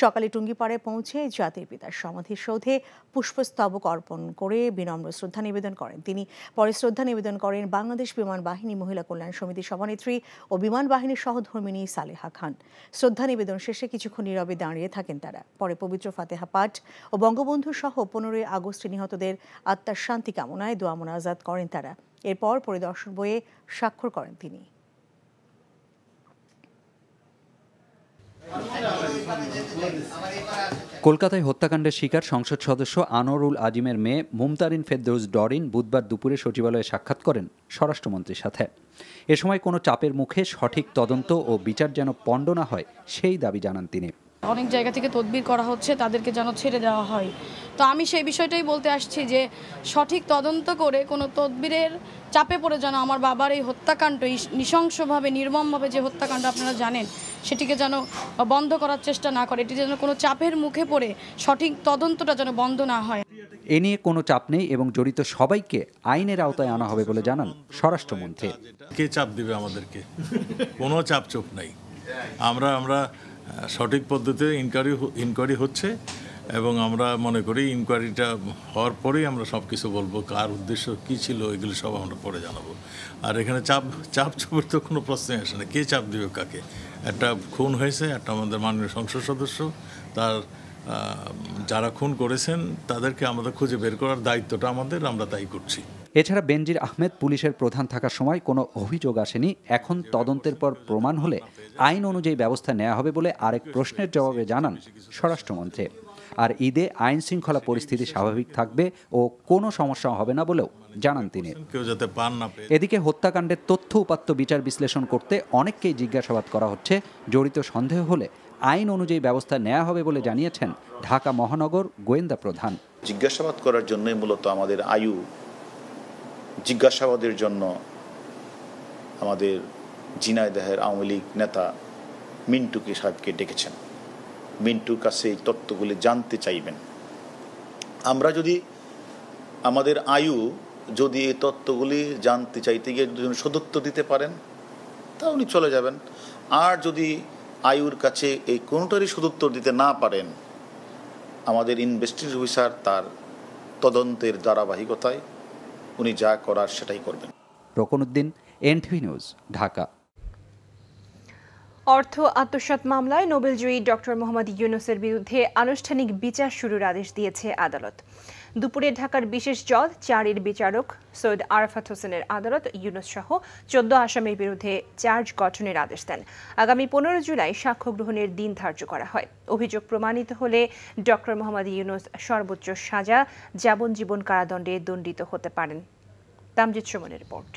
সকালে টুঙ্গিপাড়ায় পৌঁছে জাতির পিতার সমাধিসৌধে পুষ্পস্তবক অর্পণ করে বিনম্র শ্রদ্ধা নিবেদন করেন তিনি। পরে শ্রদ্ধা নিবেদন করেন বাংলাদেশ বিমান বাহিনী মহিলা কল্যাণ সমিতির সভানেত্রী ও বিমান বাহিনীর সহধর্মিণী সালেহা খান। শ্রদ্ধা নিবেদন শেষে কিছুক্ষণ নীরবে দাঁড়িয়ে থাকেন তারা। পরে পবিত্র ফাতেহা পাঠ ও বঙ্গবন্ধু সহ 15 আগস্টে নিহতদের আত্মার শান্তি কামনায় দোয়া মোনাজাত করেন তারা। এরপর পরিদর্শন বইয়ে স্বাক্ষর করেন তিনি। কলকাতায় হত্যাকাণ্ডের শিকার সংসদ সদস্য আনোয়ারুল আজিমের মেয়ে মুমতারিন ফেরদৌস ডরিন বুধবার দুপুরে সচিবালয়ে সাক্ষাৎ করেন স্বরাষ্ট্রমন্ত্রীর সাথে। এ সময় কোনো চাপের মুখে সঠিক তদন্ত ও বিচার যেন পণ্ড না হয় সেই দাবি জানান তিনি। অনেক জায়গা থেকে তদবির করা হচ্ছে, তাদেরকে যেন ছেড়ে দেওয়া হয়। তো আমি সেই বিষয়টাই বলতে আসছি যে সঠিক তদন্ত করে কোনো তদবিরের চাপে পড়ে যেন আমার বাবার এই হত্যাকাণ্ড, নৃশংসভাবে নির্মমভাবে যে হত্যাকাণ্ড আপনারা জানেন, সেটিকে যেন বন্ধ করার চেষ্টা না করে, এটি যেন কোনো চাপের মুখে পড়ে সঠিক তদন্তটা যেন বন্ধ না হয়। এ নিয়ে কোনো চাপ নেই এবং জড়িত সবাইকে আইনের আওতায় আনা হবে বলে জানান স্বরাষ্ট্রমন্ত্রী। কে চাপ দিবে আমাদেরকে? কোনো চাপ চোপ নাই। আমরা সঠিক পদ্ধতিতে ইনকোয়ারি হচ্ছে এবং আমরা মনে করি ইনকোয়ারিটা হওয়ার পরেই আমরা সব কিছু বলবো, কার উদ্দেশ্য কী ছিল এগুলো সব আমরা পরে জানাবো। আর এখানে চাপ চোপের তো কোনো প্রশ্নই আসে না। কে চাপ দিবে কাকে? একটা খুন হয়েছে, একটা আমাদের মাননীয় সংসদ সদস্য, তার যারা খুন করেছেন তাদেরকে আমাদের খুঁজে বের করার দায়িত্বটা আমাদের, আমরা তাই করছি। এছাড়া বেনজির আহমেদ পুলিশের প্রধান থাকার সময় কোনো অভিযোগ আসেনি। এখন তদন্তের পর প্রমাণ হলে আইন অনুযায়ী ব্যবস্থা নেওয়া হবে বলে আরেক প্রশ্নের জবাবে জানান স্বরাষ্ট্রমন্ত্রী। আর ঈদে আইন শৃঙ্খলা পরিস্থিতি স্বাভাবিক থাকবে ও কোনো সমস্যা হবে না বলেও জানান তিনি। এদিকে হত্যাকাণ্ডের তথ্য উপাত্ত বিচার বিশ্লেষণ করতে অনেককেই জিজ্ঞাসাবাদ করা হচ্ছে। জড়িত সন্দেহ হলে আইন অনুযায়ী ব্যবস্থা নেওয়া হবে বলে জানিয়েছেন ঢাকা মহানগর গোয়েন্দা প্রধান। জিজ্ঞাসাবাদ করার জন্যই মূলত আমাদের জিজ্ঞাসাবাদের জন্য আমাদের ঝিনাইদহের আওয়ামী লীগ নেতা মিন্টুকে সাহেবকে ডেকেছেন। মিন্টুর কাছে এই তথ্যগুলি জানতে চাইবেন। আমরা যদি আমাদের যদি এই তথ্যগুলি জানতে চাইতে গিয়ে সদুত্তর দিতে পারেন তা উনি চলে যাবেন। আর যদি আয়ুর কাছে এই কোনোটারই সদুত্তর দিতে না পারেন, আমাদের ইনভেস্টিগেশন অফিসার তার তদন্তের ধারাবাহিকতায় উনি যা করার সেটাই করবেন। রকনউদ্দিন, এনটিভি নিউজ, ঢাকা। অর্থ আত্মসাৎ মামলায় নোবেলজয়ী ডক্টর মোহাম্মদ ইউনূসের বিরুদ্ধে আনুষ্ঠানিক বিচার শুরুর আদেশ দিয়েছে আদালত। দুপুরে ঢাকার বিশেষ জজ 4-এর বিচারক সৈয়দ আরাফাত হোসেনের আদালত ইউনূস সহ 14 আসামির বিরুদ্ধে চার্জ গঠনের আদেশ দেন। আগামী 15 জুলাই সাক্ষ্য গ্রহণের দিন ধার্য করা হয়। অভিযোগ প্রমাণিত হলে ডক্টর মোহাম্মদ ইউনূস সর্বোচ্চ সাজা যাবজ্জীবন কারাদণ্ডে দণ্ডিত হতে পারেন। তামজিদ সুমনের রিপোর্ট।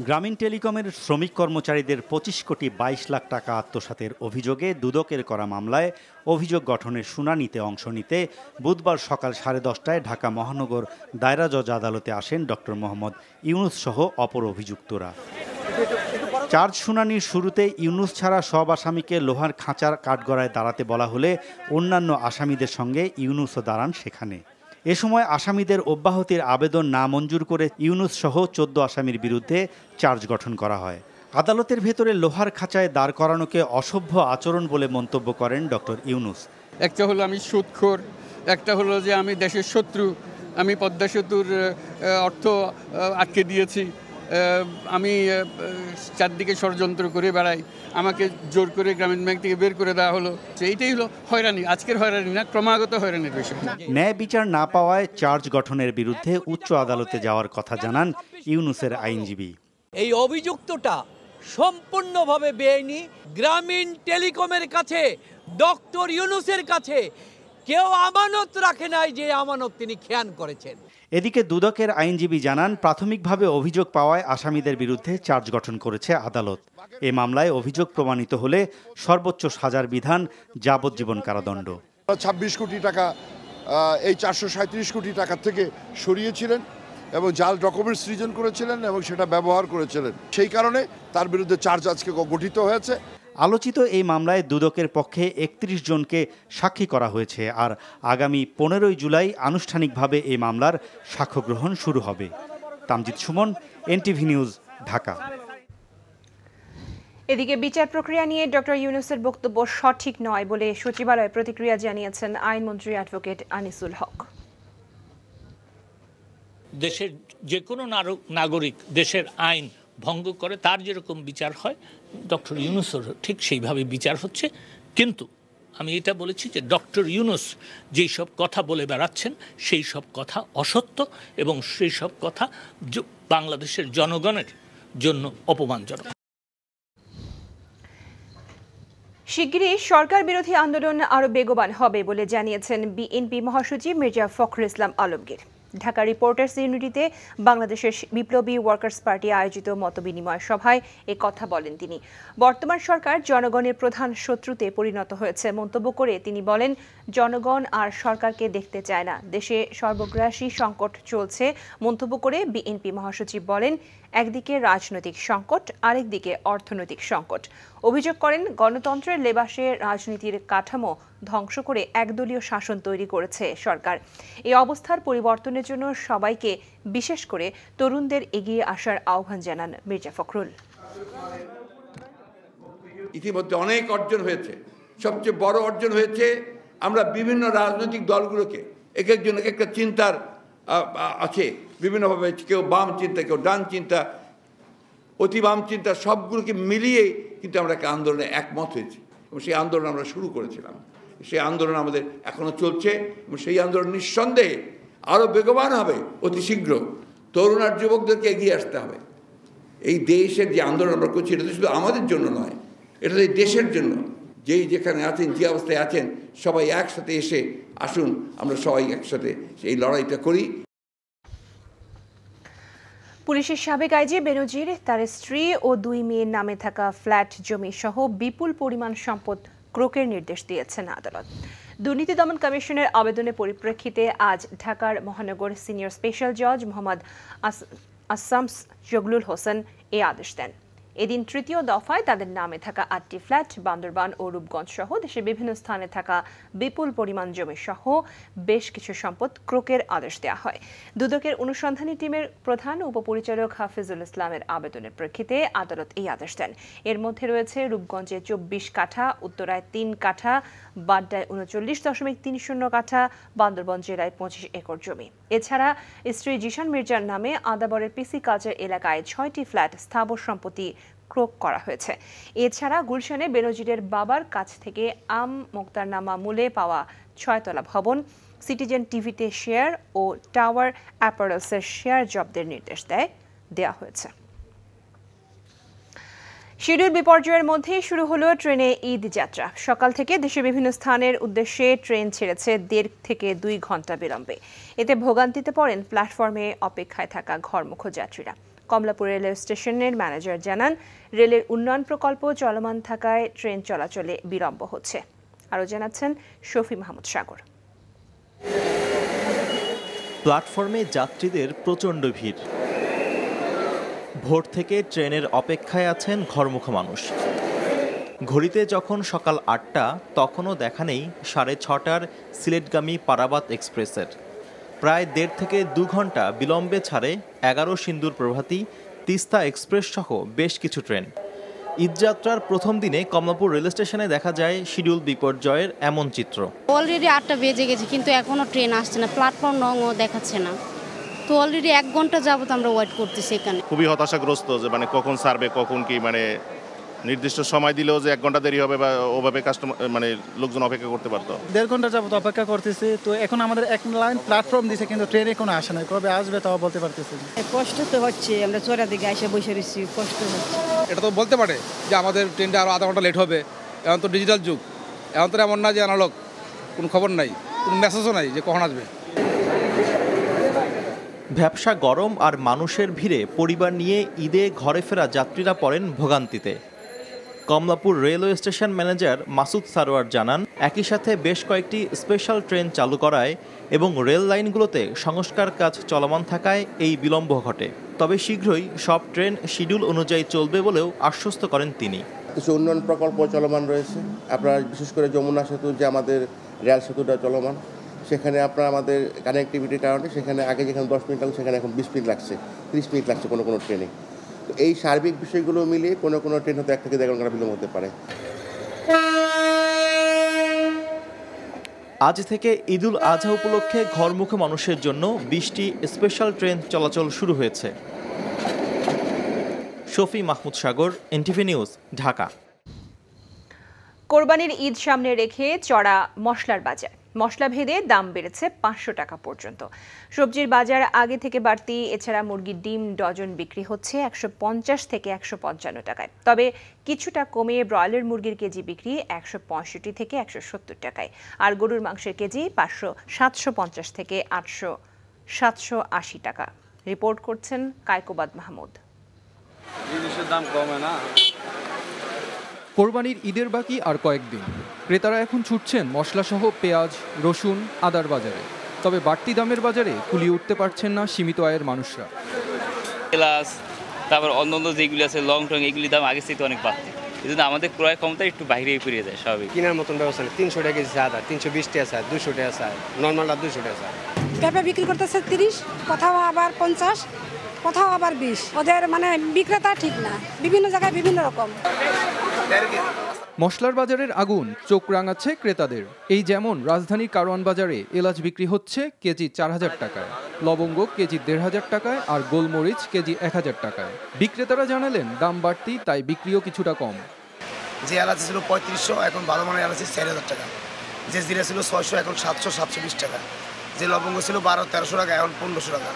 গ্রামীণ টেলিকমের শ্রমিক কর্মচারীদের 25 কোটি 22 লাখ টাকা আত্মসাতের অভিযোগে দুদকের করা মামলায় অভিযোগ গঠনের শুনানিতে অংশ নিতে বুধবার সকাল 10:30টায় ঢাকা মহানগর দায়রা জজ আদালতে আসেন ডক্টর মোহাম্মদ ইউনূস সহ অপর অভিযুক্তরা। চার্জ শুনানির শুরুতে ইউনূস ছাড়া সব আসামিকে লোহার খাঁচার কাঠগড়ায় দাঁড়াতে বলা হলে অন্যান্য আসামিদের সঙ্গে ইউনূসও দাঁড়ান সেখানে। এ সময় আসামিদের অব্যাহতির আবেদন না মঞ্জুর করে ইউনূস সহ 14 আসামির বিরুদ্ধে চার্জ গঠন করা হয়। আদালতের ভেতরে লোহার খাঁচায় দাঁড় করানোকে অসভ্য আচরণ বলে মন্তব্য করেন ডক্টর ইউনূস। একটা হলো আমি সুদখোর, একটা হলো যে আমি দেশের শত্রু, আমি পদ্মা সেতুর অর্থ আটকে দিয়েছি, আমি চারদিকে ষড়যন্ত্র করে বেড়াই, আমাকে জোর করে গ্রামীণ ব্যাংক থেকে বের করে দেওয়া হলো। এইটাই হলো হয়রানি, আজকের হয়রানি না, ক্রমাগত হয়রানির বিষয়। ন্যায় বিচার না পাওয়ায় চার্জ গঠনের বিরুদ্ধে উচ্চ আদালতে যাওয়ার কথা জানান ইউনূসের আইনজীবী। এই অভিযুক্তটা সম্পূর্ণভাবে বেআইনি। গ্রামীণ টেলিকমের কাছে, ডক্টর ইউনূসের কাছে কেউ আমানত রাখে নাই যে আমানত তিনি খেয়ান করেছেন। এদিকে দুদকের আইনজীবী জানান, প্রাথমিকভাবে অভিযোগ পাওয়ায় আসামিদের বিরুদ্ধে চার্জ গঠন করেছে আদালত। এ মামলায় অভিযোগ প্রমাণিত হলে সর্বোচ্চ সাজার বিধান যাবজ্জীবন কারাদণ্ড। 26 কোটি টাকা এই 437 কোটি টাকা থেকে সরিয়েছিলেন এবং জাল ডকুমেন্ট সৃজন করেছিলেন এবং সেটা ব্যবহার করেছিলেন। সেই কারণে তার বিরুদ্ধে চার্জ আজকে গঠিত হয়েছে। আলোচিত এই মামলায় দুদকের পক্ষে 31 জনকে সাক্ষী করা হয়েছে। আর আগামী 15 জুলাই আনুষ্ঠানিকভাবে এই মামলার সাক্ষ্য গ্রহণ শুরু হবে। Tamjid Suman, NTV news, Dhaka. এদিকে বিচার প্রক্রিয়া নিয়ে ডক্টর ইউনূসের বক্তব্য সঠিক নয় বলে সচিবালয়ে প্রতিক্রিয়া জানিয়েছেন আইনমন্ত্রী অ্যাডভোকেট আনিসুল হক। দেশের যে কোনো নাগরিক দেশের আইন ভঙ্গ করে তার যেরকম বিচার হয় ডক্টর ইউনূসের ঠিক সেইভাবে বিচার হচ্ছে। কিন্তু আমি এটা বলেছি যে ডক্টর ইউনূস যেই সব কথা বলে বেড়াচ্ছেন সেই সব কথা অসত্য এবং সেই সব কথা বাংলাদেশের জনগণের জন্য অপমানজনক। শিগগিরই সরকার বিরোধী আন্দোলন আরও বেগবান হবে বলে জানিয়েছেন বিএনপি মহাসচিব মির্জা ফখরুল ইসলাম আলমগীর। ঢাকা রিপোর্টার্স ইউনিটিতে বাংলাদেশের বিপ্লবী ওয়ার্কার্স পার্টি আয়োজিত মতবিনিময় সভায় এ কথা বলেন তিনি। বর্তমান সরকার জনগণের প্রধান শত্রুতে পরিণত হয়েছে মন্তব্য করে তিনি বলেন, জনগণ আর সরকারকে দেখতে চায় না, দেশে সর্বগ্রাসী সংকট চলছে মন্তব্য করে বিএনপি মহাসচিব বলেন, একদিকে রাজনৈতিক সংকট, আরেকদিকে অর্থনৈতিক সংকট। অভিযোগ করেন, গণতন্ত্রের লেবাসে রাজনীতির কাঠামো ধ্বংস করে একদলীয় শাসন তৈরি করেছে সরকার। এই অবস্থার পরিবর্তনের জন্য সবাইকে, বিশেষ করে তরুণদের এগিয়ে আসার আহ্বান জানান মির্জা ফখরুল। ইতিমধ্যে অনেক অর্জন হয়েছে। সবচেয়ে বড় অর্জন হয়েছে আমরা বিভিন্ন রাজনৈতিক দলগুলোকে এক একজন এক একটা চিন্তার আছে, বিভিন্নভাবে কেউ বাম চিন্তা, কেউ ডান চিন্তা, অতি বাম চিন্তা, সবগুলোকে মিলিয়ে কিন্তু আমরা একটা আন্দোলনে একমত হয়েছি এবং সেই আন্দোলন আমরা শুরু করেছিলাম। সেই আন্দোলন আমাদের এখনও চলছে এবং সেই আন্দোলন নিঃসন্দেহে আরও বেগবান হবে অতি শীঘ্র। তরুণ আর যুবকদেরকে এগিয়ে আসতে হবে। এই দেশের যে আন্দোলন আমরা করছি এটা তো শুধু আমাদের জন্য নয়, এটা তো এই দেশের জন্য। যেই যেখানে আছেন, যে অবস্থায় আছেন, সবাই একসাথে এসে আসুন, আমরা সবাই একসাথে এই লড়াইটা করি। পুলিশের সাবেক আইজি বেনজির তার স্ত্রী ও 2 মেয়ের নামে থাকা ফ্ল্যাট জমি সহ বিপুল পরিমাণ সম্পদ ক্রোকের নির্দেশ দিয়েছেন আদালত। দুর্নীতি দমন কমিশনের আবেদনের পরিপ্রেক্ষিতে আজ ঢাকার মহানগর সিনিয়র স্পেশাল জজ মোহাম্মদ আসামস জগলুল হোসেন এ আদেশ দেন। এদিন তৃতীয় দফায় তাদের নামে থাকা 8টি ফ্ল্যাট, বান্দরবান ও রূপগঞ্জ সহ দেশের বিভিন্ন স্থানে থাকা বিপুল পরিমাণ জমি সহ বেশ কিছু সম্পদ ক্রোকের আদেশ দেওয়া হয়। দুদকের অনুসন্ধানী টিমের প্রধান উপপরিচালক হাফিজুল ইসলামের আবেদনের প্রেক্ষিতে আদালত এই আদেশ দেন। এর মধ্যে রয়েছে রূপগঞ্জে 24 কাঠা, উত্তরায় 3 কাঠা, বাড্ডায় ৩৯.৩০ কাঠা, বান্দরবান জেলায় 25 একর জমি। এছাড়া স্ত্রী জিশান মির্জার নামে আদাবরের পিসি কালচার এলাকায় 6টি ফ্ল্যাট স্থাবর সম্পত্তি ক্রয় করা হয়েছে। এছাড়া গুলশানে বেনজিরের বাবার কাছ থেকে মোক্তারনামা মূলে পাওয়া 6তলা ভবন, সিটিজেন টিভিতে শেয়ার ও টাওয়ার অ্যাপারেলসের শেয়ার জব্দের নির্দেশ দেয়া হয়েছে। শিডিউল বিপর্যয়ের মধ্যে শুরু হলো ট্রেনে ঈদ যাত্রা। সকাল থেকে দেশের বিভিন্ন স্থানের উদ্দেশ্যে ট্রেন ছেড়েছে 1.5 থেকে 2 ঘন্টা বিলম্বে। এতে ভোগান্তিতে পড়েন প্ল্যাটফর্মে অপেক্ষায় থাকা ঘরমুখো যাত্রীরা। কমলাপুর রেল স্টেশনের ম্যানেজার জানান, রেলের উন্নয়ন প্রকল্প চলমান থাকায় ট্রেন চলাচলে বিলম্ব হচ্ছে। আরও জানাচ্ছেন শফি মাহমুদ সাগর। প্ল্যাটফর্মে যাত্রীদের প্রচণ্ড ভিড়। ভোর থেকে ট্রেনের অপেক্ষায় আছেন ঘরমুখো মানুষ। ঘড়িতে যখন সকাল 8টা, তখনও দেখা নেই 6:30টার সিলেটগামী পারাবাত এক্সপ্রেসের। প্রায় 1.5 থেকে 2 ঘন্টা বিলম্বে ছাড়ে 11 সিন্দুর প্রভাতী, তিস্তা এক্সপ্রেস সহ বেশ কিছু ট্রেন। ঈদযাত্রার প্রথম দিনে কমলাপুর রেল স্টেশনে দেখা যায় শিডিউল বিপর্যয়ের এমন চিত্র। অলরেডি 8টা বেজে গেছে, কিন্তু এখনো ট্রেন আসছে না, প্ল্যাটফর্ম নংও দেখাচ্ছে না। তো অলরেডি 1 ঘন্টা যাবত আমরা ওয়েট করতেছি এখানে। খুবই হতাশাগ্রস্ত যে কখন ছাড়বে, কখন কি নির্দিষ্ট সময় দিলেও যে 1 ঘন্টা দেরি হবে বা ওভাবে কাস্টমার লোকজন অপেক্ষা করতে পারতো। 1.5 ঘন্টা যাবত অপেক্ষা করতেছি। তো এখন আমাদের 1 লাইন প্ল্যাটফর্ম দিছে, কিন্তু ট্রেন এখনো আসে না। কবে আসবে তাও বলতে পারতেছি না। কষ্ট তো হচ্ছে, আমরা চড়া দিকে এসে বসে রয়েছি, কষ্ট হচ্ছে। এটা তো বলতে পারে যে আমাদের ট্রেনটা আরো আধা ঘন্টা লেট হবে। এখন তো ডিজিটাল যুগ, এখন তো এমন না যে অ্যানালগ, কোনো খবর নাই, কোনো মেসেজও নাই যে কখন আসবে। ব্যবসা গরম আর মানুষের ভিড়ে পরিবার নিয়ে ঈদে ঘরে ফেরা যাত্রীরা পড়েন ভোগান্তিতে। Kamalapur railway station manager Masud Sarwar জানান, একই সাথে বেশ কয়েকটি স্পেশাল ট্রেন চালু করায় এবং রেল লাইনগুলোতে সংস্কার কাজ চলমান থাকায় এই বিলম্ব ঘটে। তবে শীঘ্রই সব ট্রেন শিডিউল অনুযায়ী চলবে বলেও আশ্বস্ত করেন তিনি। কিছু উন্নয়ন প্রকল্প চলমান রয়েছে। আপনার বিশেষ করে যমুনা সেতু, যে আমাদের রেল সেতুটা চলমান, সেখানে আপনার আমাদের কানেক্টিভিটির কারণে সেখানে আগে যেখানে 10 মিনিট লাগছে সেখানে এখন 20 মিনিট লাগছে, 30 মিনিট লাগছে কোনো কোনো ট্রেনে। তো এই সার্বিক বিষয়গুলো মিলিয়ে কোনো কোনো ট্রেন হতে 1 থেকে 1.5 ঘন্টা বিলম্ব হতে পারে। আজ থেকে ঈদুল আজহা উপলক্ষে ঘরমুখো মানুষের জন্য 20টি স্পেশাল ট্রেন চলাচল শুরু হয়েছে। শফি মাহমুদ সাগর, এনটিভি নিউজ, ঢাকা। কোরবানির ঈদ সামনে রেখে চড়া মশলার বাজার। মশলা ভেদে দাম বেড়েছে 500 টাকা পর্যন্ত। সবজির বাজার আগে থেকে বাড়তি। এছাড়া মুরগির ডিম ডজন বিক্রি হচ্ছে 150 থেকে 155 টাকায়। তবে কিছুটা কমে ব্রয়লার মুরগির কেজি বিক্রি 165 থেকে 170 টাকায়। আর গরুর মাংসের কেজি 750 থেকে 780 টাকা। রিপোর্ট করছেন কায়কোবাদ মাহমুদ। জিনিসের দাম কমে না। কোরবানির ঈদের বাকি আর কয়েকদিন। ক্রেতারা এখন ছুটছেন মশলাসহ পেঁয়াজ, রসুন, আদার বাজারে। তবে বাড়তি দামের বাজারে কুলিয়ে উঠতে পারছেন না সীমিত আয়ের মানুষরা। এলাচ, তারপর অন্যান্য যেগুলি আছে লং টং, এগুলির দাম আগের থেকে অনেক বাড়তি। এই জন্য আমাদের ক্রয় ক্ষমতা একটু বাইরেই ফিরিয়ে যায় স্বাভাবিক। কেনার মতন ব্যবস্থা নেই। 300 টাকা কেজি আদা, 320 টাকা চায়, 200 টাকা চায়, নর্মালটা 200 টাকা চায়। পেঁপে বিক্রি করতেছে 30, কোথাও আবার 50, কোথাও আবার 20। ওদের বিক্রেতা ঠিক না, বিভিন্ন জায়গায় বিভিন্ন রকম। মশলার বাজারের আগুন চোখ রাঙাচ্ছে ক্রেতাদের। এই যেমন রাজধানীর কারওয়ান বাজারে এলাচ বিক্রি হচ্ছে কেজি 4000 টাকায়, লবঙ্গ কেজি 1500 টাকায়, আর গোলমরিচ কেজি 1000 টাকায়। বিক্রেতারা জানালেন দাম বাড়তি, তাই বিক্রিও কিছুটা কম। যে এলাচ ছিল 3500, এখন ভালো মানের এলাচ 4000 টাকা। যে জিরা ছিল 600, এখন 700-720 টাকা। যে লবঙ্গ ছিল 1200-1300 টাকা, এখন 1500 টাকা।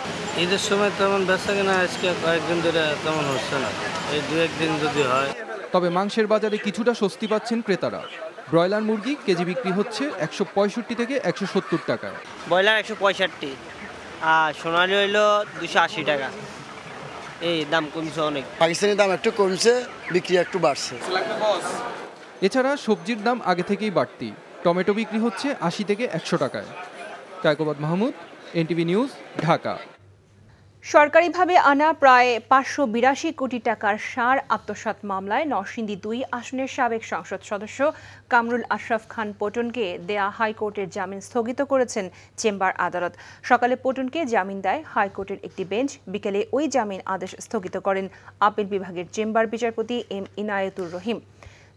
ঈদের সময় তেমন বেচা কেনা আজকে কয়েকদিন ধরে তেমন হচ্ছে না, এই 2-1 দিন যদি হয়। তবে মাংসের বাজারে কিছুটা স্বস্তি পাচ্ছেন ক্রেতারা। ব্রয়লার মুরগি কেজি বিক্রি হচ্ছে 165 থেকে 170 টাকায়। ব্রয়লার 165, আর সোনালি হইল 280 টাকা। এই দাম কমছে অনেক। পাকিস্তানি দাম একটু কমছে, বিক্রি একটু বাড়ছে। এছাড়া সবজির দাম আগে থেকেই বাড়তি। টমেটো বিক্রি হচ্ছে 80 থেকে 100 টাকায়। Kaykobad Mahmud, NTV news, Dhaka. সরকারিভাবে আনা প্রায় 582 কোটি টাকার সার আত্মসাৎ মামলায় নরসিংদী 2 আসনের সাবেক সংসদ সদস্য কামরুল আশরাফ খান পটনকে দেয়া হাইকোর্টের জামিন স্থগিত করেছেন চেম্বার আদালত। সকালে পটনকে জামিন দেয় হাইকোর্টের একটি বেঞ্চ। বিকেলে ওই জামিন আদেশ স্থগিত করেন আপিল বিভাগের চেম্বার বিচারপতি এম ইনায়েতুর রহিম।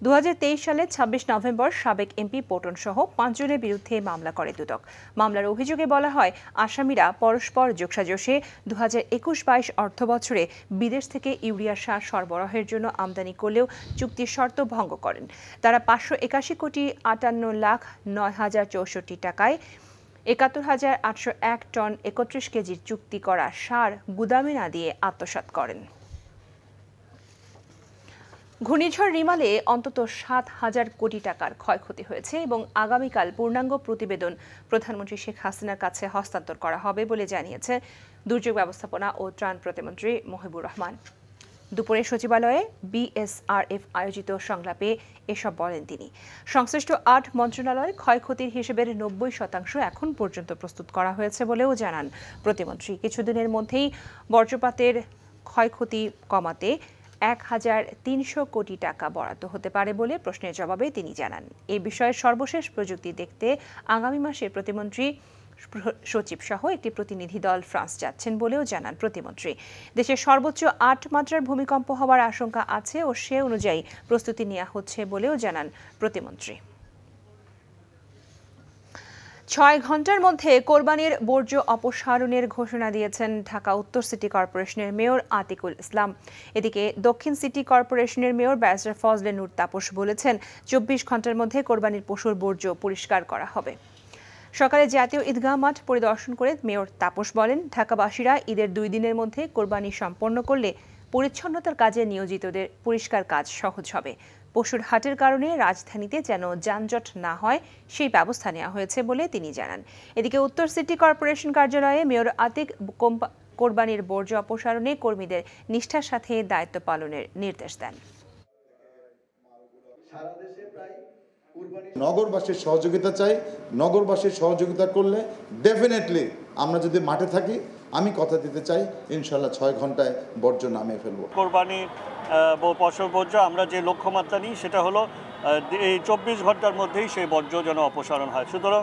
2023 সালে 26 নভেম্বর সাবেক এমপি পটন সহ 5 জনের বিরুদ্ধে মামলা করে দুদক। মামলার অভিযোগে বলা হয়, আসামিরা পরস্পর যোগসাজশে 2021-22 অর্থবছরে বিদেশ থেকে ইউরিয়া সার সরবরাহের জন্য আমদানি করলেও চুক্তির শর্ত ভঙ্গ করেন। তারা 581,58,09,064 টাকায় 71,801 টন 31 কেজির চুক্তি করা সার গুদামে না দিয়ে আত্মসাৎ করেন। ঘূর্ণিঝড় রিমালে অন্তত 7,000 কোটি টাকার ক্ষয়ক্ষতি হয়েছে এবং আগামীকাল পূর্ণাঙ্গ প্রতিবেদন প্রধানমন্ত্রী শেখ হাসিনার কাছে হস্তান্তর করা হবে বলে জানিয়েছে দুর্যোগ ব্যবস্থাপনা ও ত্রাণ প্রতিমন্ত্রী মহিবুর রহমান। দুপুরে সচিবালয়ে বিএসআরএফ আয়োজিত সংলাপে এসব বলেন তিনি। সংশ্লিষ্ট 8 মন্ত্রণালয়ের ক্ষয়ক্ষতির হিসেবের 90% এখন পর্যন্ত প্রস্তুত করা হয়েছে বলেও জানান প্রতিমন্ত্রী। কিছুদিনের মধ্যেই বজ্রপাতের ক্ষয়ক্ষতি কমাতে 1,300 কোটি টাকা বরাদ্দ হতে পারে বলে প্রশ্নের জবাবে তিনি জানান। এই বিষয়ে সর্বশেষ প্রযুক্তি দেখতে আগামী মাসে প্রতিমন্ত্রী সচিব সহ একটি প্রতিনিধি দল ফ্রান্স যাচ্ছেন বলেও জানান প্রতিমন্ত্রী। দেশের সর্বোচ্চ 8 মাত্রার ভূমিকম্প হওয়ার আশঙ্কা আছে ও সে অনুযায়ী প্রস্তুতি নেওয়া হচ্ছে বলেও জানান প্রতিমন্ত্রী। 6 ঘন্টার মধ্যে কোরবানির বর্জ্য অপসারণের ঘোষণা দিয়েছেন ঢাকা উত্তর সিটি কর্পোরেশনের মেয়র আতিকুল ইসলাম। এদিকে দক্ষিণ সিটি কর্পোরেশনের মেয়র ব্যারিস্টার ফজলে নূর তাপস বলেছেন, 24 ঘন্টার মধ্যে কোরবানির পশুর বর্জ্য পরিষ্কার করা হবে। সকালে জাতীয় ঈদগাহ মাঠ পরিদর্শন করে মেয়র তাপস বলেন, ঢাকাবাসীরা ঈদের 2 দিনের মধ্যে কোরবানি সম্পন্ন করলে পরিচ্ছন্নতার কাজে নিয়োজিতদের পরিষ্কার কাজ সহজ হবে। পশুর হাটের কারণে রাজধানীতে যেন যানজট না হয় সেই ব্যবস্থা নেওয়া হয়েছে বলে তিনি জানান। এদিকে উত্তর সিটি কর্পোরেশন কার্যালয়ে মেয়র আতিক কোরবানির বর্জ্য অপসারণে কর্মীদের নিষ্ঠার সাথে দায়িত্ব পালনের নির্দেশ দেন। নগরবাসীর সহযোগিতা চাই। নগরবাসীর সহযোগিতা করলে ডেফিনেটলি আমরা যদি মাঠে থাকি, আমি কথা দিতে চাই ইনশাল্লাহ 6 ঘন্টায় বর্জ্য নামিয়ে ফেলবো। কোরবানির পশু বর্জ্য আমরা যে লক্ষ্যমাত্রা নিই সেটা হলো এই 24 ঘন্টার মধ্যেই সেই বর্জ্য যেন অপসারণ হয়। সুতরাং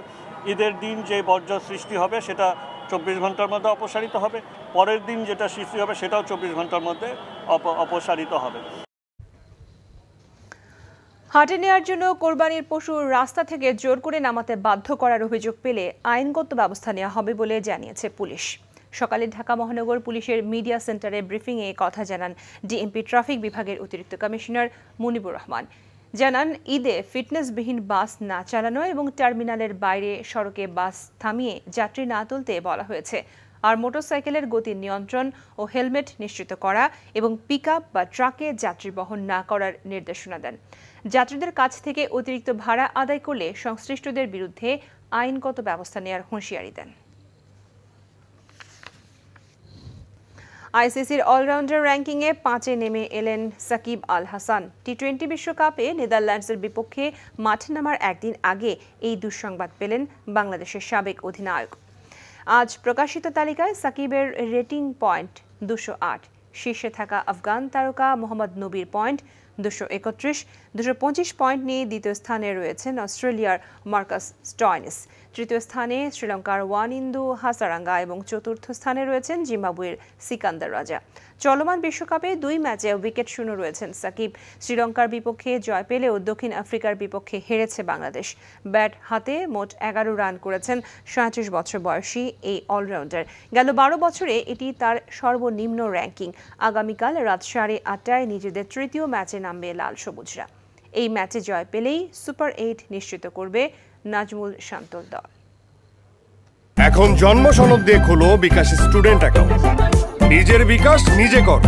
ঈদের দিন যে বর্জ্য সৃষ্টি হবে সেটা 24 ঘন্টার মধ্যে অপসারিত হবে, পরের দিন যেটা সৃষ্টি হবে সেটাও 24 ঘন্টার মধ্যে অপসারিত হবে। হাটে নেওয়ার জন্য কোরবানির পশু রাস্তা থেকে জোর করে নামাতে বাধ্য করার অভিযোগ পেলে আইনগত ব্যবস্থা নেওয়া হবে বলে জানিয়েছে পুলিশ। সকালে ঢাকা মহানগর পুলিশের মিডিয়া সেন্টারে ব্রিফিংয়ে কথা জানান ডিএমপি ট্রাফিক বিভাগের অতিরিক্ত কমিশনার মুনিবুর রহমান। জানান, ঈদে ফিটনেসবিহীন বাস না চালানো এবং টার্মিনালের বাইরে সড়কে বাস থামিয়ে যাত্রী না তুলতে বলা হয়েছে। আর মোটরসাইকেলের গতি নিয়ন্ত্রণ ও হেলমেট নিশ্চিত করা এবং পিকআপ বা ট্রাকে যাত্রী বহন না করার নির্দেশনা দেন। যাত্রীদের কাছ থেকে অতিরিক্ত ভাড়া আদায় করলে সংশ্লিষ্টদের বিরুদ্ধে আইনগত ব্যবস্থা নেওয়ার হুঁশিয়ারি দেন। আইসিসির অলরাউন্ডার র্যাঙ্কিংয়ে 5-এ নেমে এলেন সাকিব আল হাসান। টি-20 বিশ্বকাপে নেদারল্যান্ডসের বিপক্ষে মাঠে নামার একদিন আগে এই দুঃসংবাদ পেলেন বাংলাদেশের সাবেক অধিনায়ক। আজ প্রকাশিত তালিকায় সাকিবের রেটিং পয়েন্ট 208। শীর্ষে থাকা আফগান তারকা মোহাম্মদ নবীর পয়েন্ট 231। 225 পয়েন্ট নিয়ে দ্বিতীয় স্থানে রয়েছেন অস্ট্রেলিয়ার মার্কাস স্টয়নিস। তৃতীয় স্থানে শ্রীলঙ্কার ওয়ানিন্দু হাসারাঙ্গা এবং চতুর্থ স্থানে রয়েছেন জিম্বাবুয়ের সিকান্দার রাজা। চলমান বিশ্বকাপে 2 ম্যাচে উইকেট শূন্য রয়েছেন সাকিব। শ্রীলঙ্কার বিপক্ষে জয় পেলেও দক্ষিণ আফ্রিকার বিপক্ষে হেরেছে বাংলাদেশ। ব্যাট হাতে মোট 11 রান করেছেন 37 বছর বয়সী এই অলরাউন্ডার। গেল 12 বছরে এটি তার সর্বনিম্ন র্যাঙ্কিং। আগামীকাল রাত 8:30টায় নিজেদের তৃতীয় ম্যাচে নামবে লাল সবুজরা। এই ম্যাচে জয় পেলেই সুপার 8 নিশ্চিত করবে নাজমুল শান্তর দল। এখন জন্ম সনদ দিয়ে খোলো বিকাশ স্টুডেন্ট অ্যাকাউন্ট। নিজের বিকাশ নিজে কর।